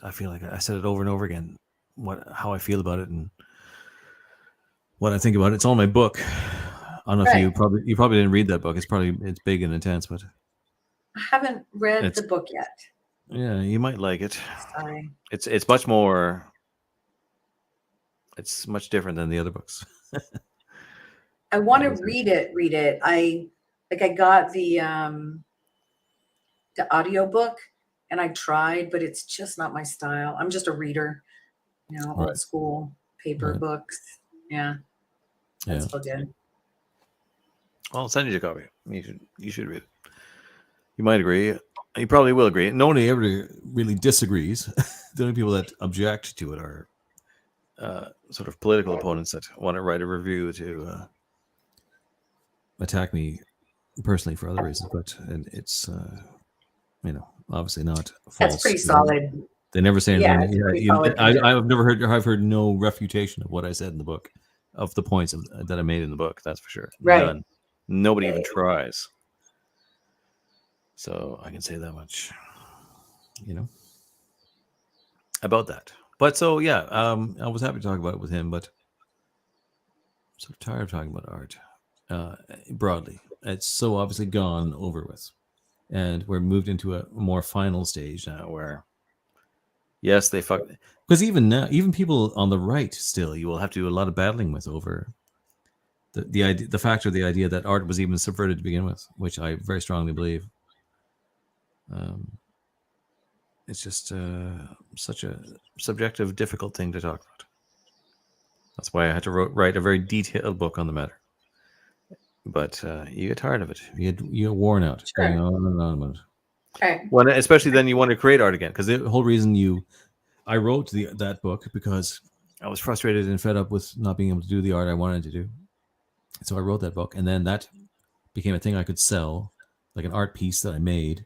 I feel like I said it over and over again, how I feel about it and what I think about it. It's all in my book. I don't know if you probably didn't read that book. It's big and intense, but I haven't read the book yet. Yeah, you might like it. Sorry. It's much more. It's much different than the other books. I want to read it. I got the audio book, and I tried, but it's just not my style. I'm just a reader, old school paper books. Yeah, that's still good. Well, I'll send you a copy. You should read it. You might agree. You probably will agree. Nobody ever really disagrees. The only people that object to it are sort of political opponents that want to write a review to attack me personally for other reasons. But it's obviously not false. That's pretty solid. They never say anything. I've I've heard no refutation of what I said in the book, of the points that I made in the book. That's for sure. Right. None. Nobody even tries. So I can say that much, about that. But so, I was happy to talk about it with him, but I'm sort of tired of talking about art broadly. It's so obviously gone over with. And we're moved into a more final stage now where, yes, they fuck. Because even now, even people on the right still, you will have to do a lot of battling with over the idea, the fact or the idea that art was even subverted to begin with, which I very strongly believe. It's just such a subjective, difficult thing to talk about. That's why I had to write a very detailed book on the matter. But you get tired of it. You get worn out. Sure. Going on and on about it. Okay. Well, especially then you want to create art again, because the whole reason I wrote that book because I was frustrated and fed up with not being able to do the art I wanted to do. So I wrote that book, and then that became a thing I could sell, like an art piece that I made,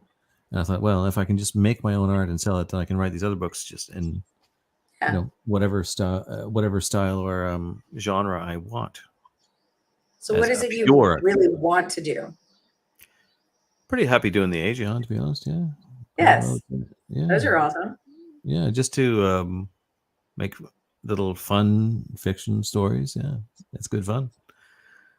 And I thought, well, if I can just make my own art and sell it, then I can write these other books just in Yeah. whatever style or genre I want. So As what is a it you pure, really want to do? pretty happy doing the Aegeon, to be honest. Yeah. Yes, Yeah. those are awesome. Yeah, just to make little fun fiction stories. Yeah, it's good fun.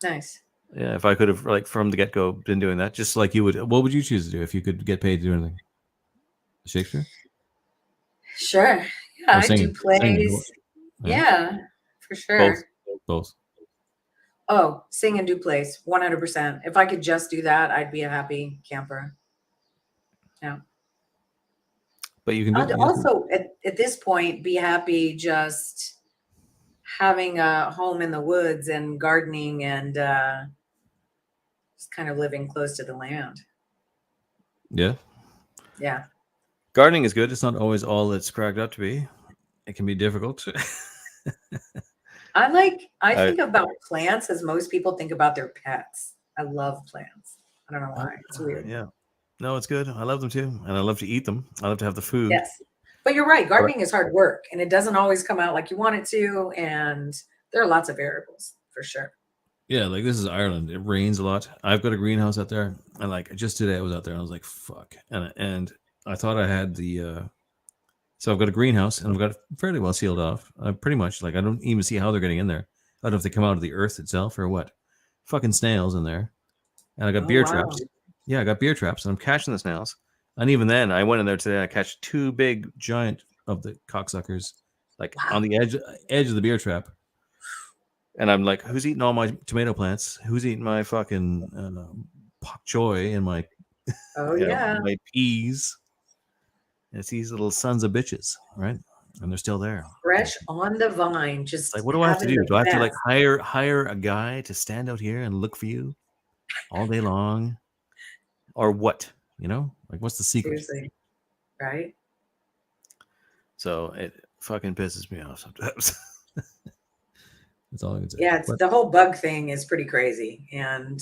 Nice. Yeah, if I could have like from the get go been doing that, just like you would, what would you choose to do if you could get paid to do anything? Shakespeare Sure. Yeah, or I do singing? Singing. plays. Yeah, Yeah, for both, sure. both. Oh, sing and do plays, 100%. If I could just do that, I'd be a happy camper. Yeah. But you can do. I'd also, at this point, be happy just having a home in the woods and gardening and just kind of living close to the land. Yeah, Yeah. gardening is good. It's not always all it's cracked up to be. It can be difficult. I think about plants as most people think about their pets. I love plants. I don't know why. It's weird. Yeah. No, it's good. I love them too. And I love to eat them. I love to have the food. Yes. But you're right. Gardening is hard work and it doesn't always come out like you want it to. And there are lots of variables for sure. Yeah, like this is Ireland. It rains a lot. I've got a greenhouse out there. And like just today I was out there and I was like, fuck. And I thought I had the so I've got a greenhouse and I've got it fairly well sealed off. Pretty much like I don't even see how they're getting in there. I don't know if they come out of the earth itself or what. Fucking snails in there. And I got beer traps. Yeah, I got beer traps and I'm catching the snails. And even then, I went in there today. I catch 2 big giant of the cocksuckers, like on the edge of the beer trap. And I'm like, who's eating all my tomato plants? Who's eating my fucking pak choy and my my peas? And it's these little sons of bitches, right? And they're still there, fresh on the vine. Just like, what do I have to do? Do I have to like hire a guy to stand out here and look for you all day long, or what? Like what's the secret? Seriously, right? So it fucking pisses me off sometimes. That's all I can say. Yeah, the whole bug thing is pretty crazy and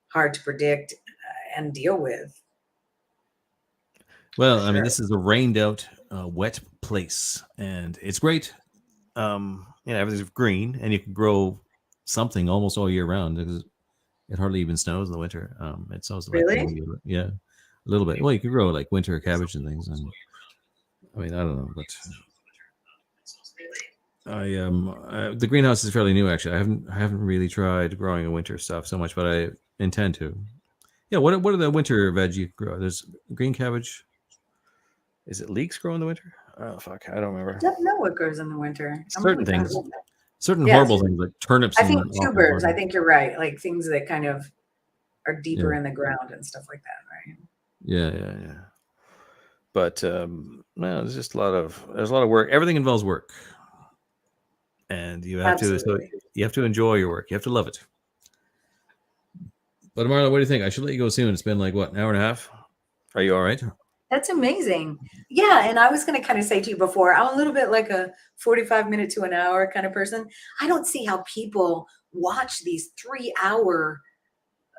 hard to predict and deal with. Well, I mean, this is a rained out, wet place, and it's great. Everything's green, and you can grow something almost all year round because it hardly even snows in the winter. It snows really, yeah, a little bit. Well, you could grow like winter cabbage and things, and I mean, I don't know, but the greenhouse is fairly new actually. I haven't really tried growing a winter stuff so much, but I intend to. Yeah, what are the winter veg you grow? There's green cabbage. Is it leeks grow in the winter? Oh fuck, I don't remember. I don't know what grows in the winter. Certain things, horrible things like turnips. I think tubers. I think you're right. Like things that kind of are deeper in the ground and stuff like that, right? Yeah. But there's just a lot of work. Everything involves work, and you have to enjoy your work. You have to love it. But Marla, what do you think? I should let you go soon. It's been like what, an hour and a half? Are you all right? That's amazing. Yeah. And I was going to kind of say to you before, I'm a little bit like a 45-minute to an hour kind of person. I don't see how people watch these 3-hour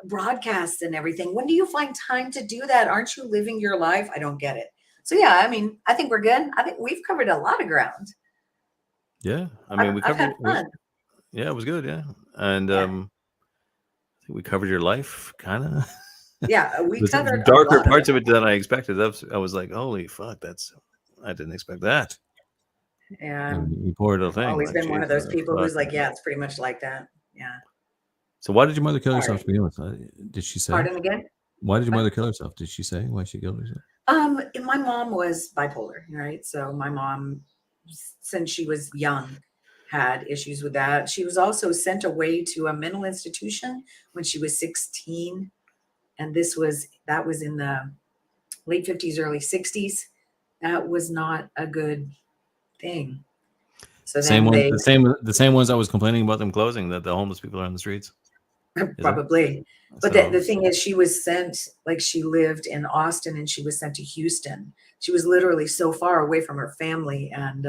broadcasts and everything. When do you find time to do that? Aren't you living your life? I don't get it. So yeah, I mean, I think we're good. I think we've covered a lot of ground. Yeah. I mean, I've had fun. Yeah, it was good. Yeah. And I think we covered your life kind of. Yeah, we covered darker parts of it than I expected. I was like, holy fuck, I didn't expect that. Yeah. You poor little thing. Always been one of those people who's like, yeah, it's pretty much like that. Yeah. So why did your mother kill herself to begin with? Did she say? Pardon again? Why did your mother kill herself? Did she say why she killed herself? My mom was bipolar, right? So my mom, since she was young, had issues with that. She was also sent away to a mental institution when she was 16. And that was in the late 50s, early 60s. That was not a good thing. So the same ones I was complaining about them closing, that the homeless people are on the streets. Probably. But the thing is, she was sent, like she lived in Austin and she was sent to Houston. She was literally so far away from her family, and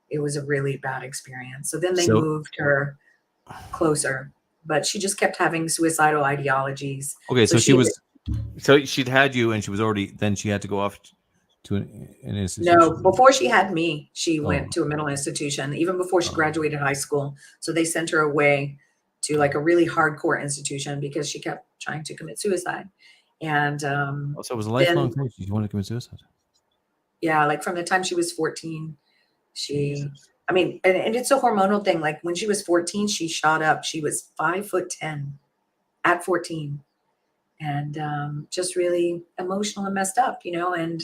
it was a really bad experience. So then they moved her closer, but she just kept having suicidal ideologies. Okay, so she So she'd had you, and she was already. Then she had to go off to an institution. No, before she had me, she Oh. went to a mental institution, even before she graduated high school. So they sent her away to like a really hardcore institution because she kept trying to commit suicide. And Oh, so it was a lifelong thing. She wanted to commit suicide. yeah, like from the time she was 14, Jesus. I mean, and it's a hormonal thing. Like when she was 14, she shot up. She was 5'10" at 14, and just really emotional and messed up, you know. And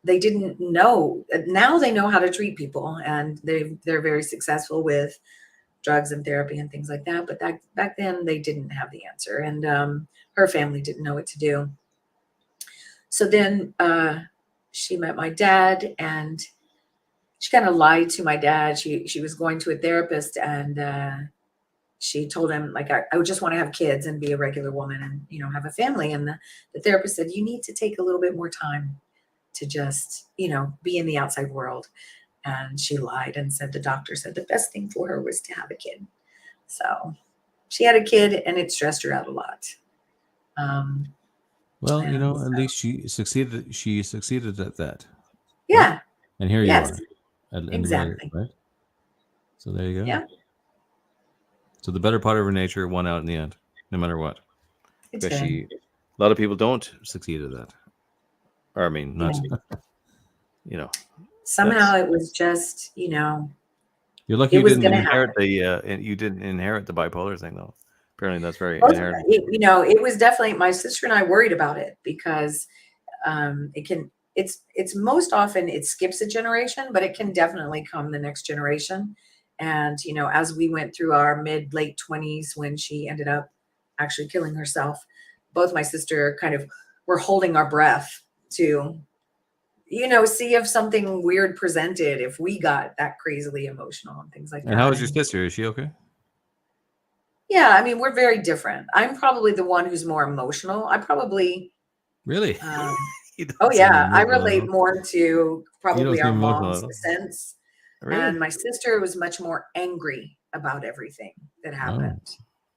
they didn't know. Now they know how to treat people, and they're very successful with drugs and therapy and things like that. But back then they didn't have the answer, and her family didn't know what to do. So then she met my dad, and she kind of lied to my dad. She was going to a therapist, and she told him, like, I would just want to have kids and be a regular woman and, you know, have a family. And the therapist said, you need to take a little bit more time to just, you know, be in the outside world. And she lied and said the doctor said the best thing for her was to have a kid. So she had a kid, and it stressed her out a lot. Well, you know, at least she succeeded. She succeeded at that. Yeah. Right? And here Yes. you are. Exactly. Right? So there you go. Yeah. So the better part of her nature won out in the end, no matter what. It Because did. a lot of people don't succeed at that. Or I mean, not, you know. Somehow it was just, you know. You're lucky it you was didn't gonna inherit happen. you didn't inherit the bipolar thing, though. Apparently, that's very Both, inherent. you know, it was definitely, my sister and I worried about it because it's most often it skips a generation, but it can definitely come the next generation. And, you know, as we went through our late 20s, when she ended up actually killing herself, both my sister kind of were holding our breath to, you know, see if something weird presented, if we got that crazily emotional and things like that. And how is your sister? Is she okay? Yeah, I mean, we're very different. I'm probably the one who's more emotional. I probably really. Oh yeah, I relate more to probably our seem mom's emotional. sense. Really? And my sister was much more angry about everything that happened.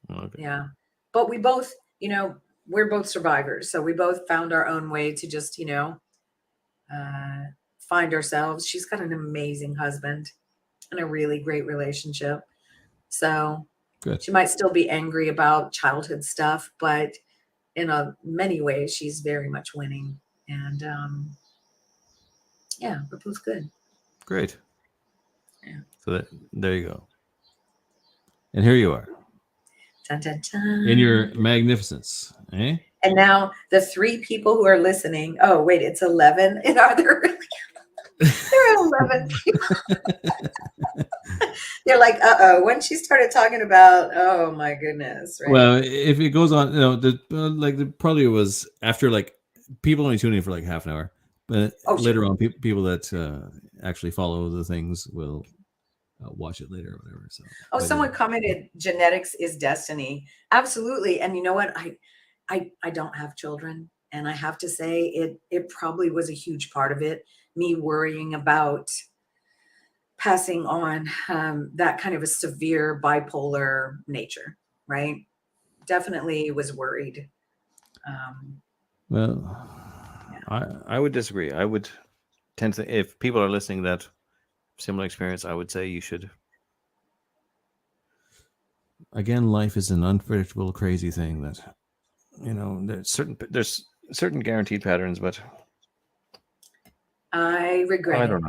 Oh, okay. Yeah. But we both, you know, we're both survivors. So we both found our own way to just, you know, find ourselves. She's got an amazing husband and a really great relationship. So Good. she might still be angry about childhood stuff, but in many ways, she's very much winning. And yeah, we're both good. Great. Yeah. So there you go. And here you are. Dun, dun, dun. In your magnificence. Eh? And now the 3 people who are listening, oh, wait, it's 11. And are there really? There are 11 people. They're like, uh-oh. When she started talking about, oh my goodness. Right? Well, if it goes on, you know, the probably was after like people only tune in for like half an hour, but later on, people that actually follow the things will watch it later or whatever. So, someone commented, genetics is destiny. Absolutely. And you know what? I don't have children, and I have to say it probably was a huge part of it. Me worrying about passing on that kind of a severe bipolar nature, right? Definitely was worried. Well, yeah. I would disagree. I would tend to, if people are listening that similar experience, I would say you should. Again, life is an unpredictable, crazy thing that, you know, there's certain guaranteed patterns, but I regret it.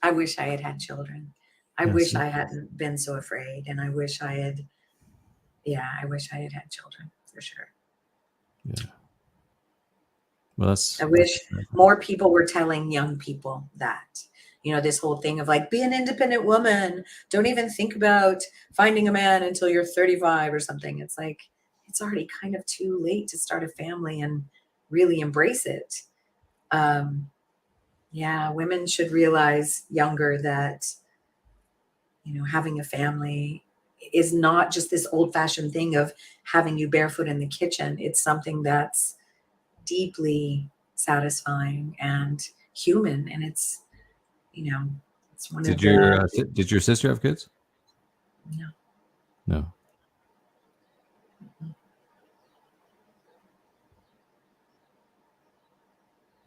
I wish I had had children. I wish I hadn't been so afraid, and I wish I had had children for sure. Yeah. Well, I wish more people were telling young people that, you know, this whole thing of like, be an independent woman. Don't even think about finding a man until you're 35 or something. It's like, it's already kind of too late to start a family and really embrace it. Yeah, women should realize younger that, you know, having a family is not just this old-fashioned thing of having you barefoot in the kitchen. It's something that's deeply satisfying and human, and it's, you know, it's one did your sister have kids? No. No.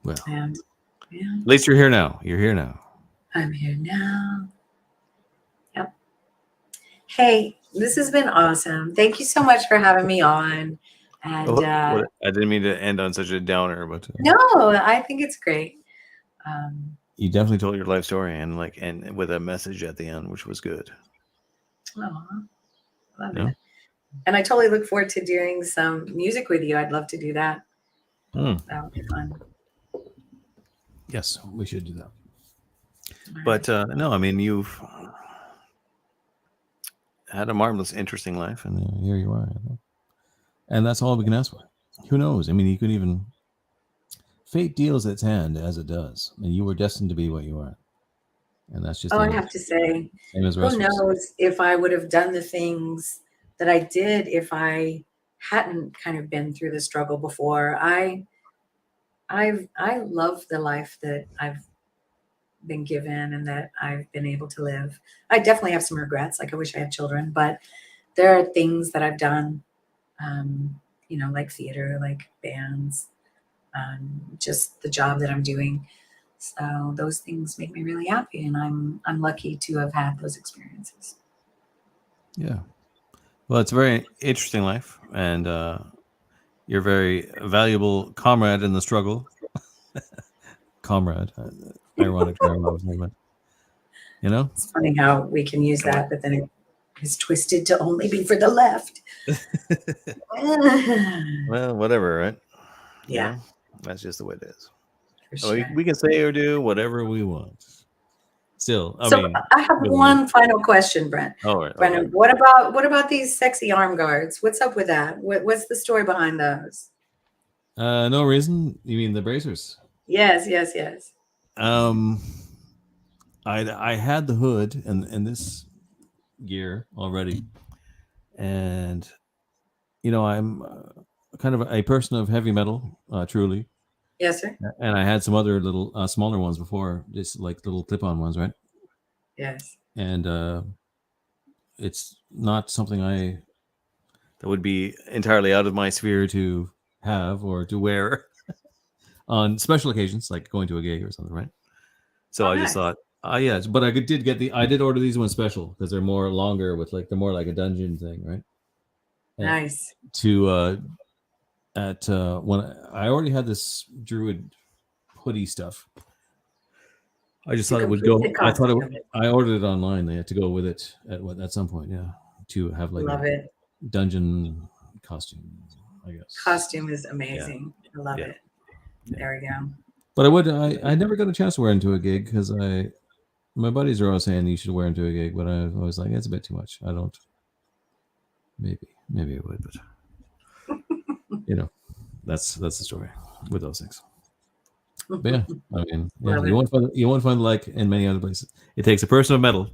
Well, And yeah, at least you're here now. You're here now. I'm here now. Yep. Hey, this has been awesome. Thank you so much for having me on. And I didn't mean to end on such a downer, but no, I think it's great. you definitely told your life story and with a message at the end, which was good. Oh, love it. And I totally look forward to doing some music with you. I'd love to do that. That would be fun. Yes, we should do that. But no, I mean, you've had a marvelous, interesting life, and here you are. And that's all we can ask for. Who knows? I mean, you could even fate deals its hand as it does, and you were destined to be what you are. And that's just I have to say, same as who knows if I would have done the things that I did if I hadn't kind of been through the struggle before. I love the life that I've been given and that I've been able to live. I definitely have some regrets. Like I wish I had children, but there are things that I've done, like theater, like bands, just the job that I'm doing. So those things make me really happy, and I'm lucky to have had those experiences. Yeah. Well, it's a very interesting life, and you're a very valuable comrade in the struggle. Comrade, ironic term, I was thinking about. It's funny how we can use that, but then it is twisted to only be for the left. Well, whatever, right? Yeah, that's just the way it is. sure. We can say or do whatever we want. Still, I have one final question, Brent. All right, Brendan, what about these sexy arm guards? What's up with that? What's the story behind those? No reason. You mean the bracers? Yes. I had the hood and this gear already, and I'm kind of a person of heavy metal, truly. Yes, sir. And I had some other little smaller ones before, just like little clip-on ones, right? Yes. And it's not something that would be entirely out of my sphere to have or to wear on special occasions, like going to a gig or something, right? So I just thought, but I did order these ones special because they're more longer they're more like a dungeon thing, right? And nice. When I already had this druid hoodie stuff, I just thought it would go. I ordered it online. They had to go with it at some point, to have like a dungeon costume, I guess. Costume is amazing. I love it. There we go. But I never got a chance to wear into a gig because my buddies are always saying you should wear into a gig, but I was like, it's a bit too much. I don't. Maybe I would, but that's the story with those things. But yeah, I mean, you won't find like in many other places. It takes a person of metal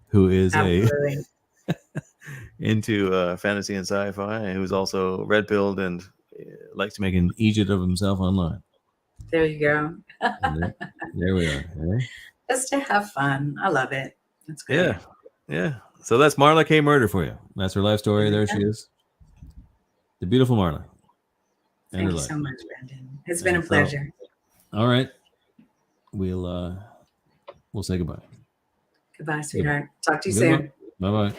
who is into fantasy and sci-fi, who's also red-pilled and likes to make an Egypt of himself online. There you go. there we are. Just to have fun. I love it. That's great. Yeah. So that's Marla K. Murder for you. That's her life story. There she is. The beautiful Marla. Thank you so much, Brandon. It's been a pleasure. All right. We'll say goodbye. Goodbye, sweetheart. Talk to you soon. Bye-bye.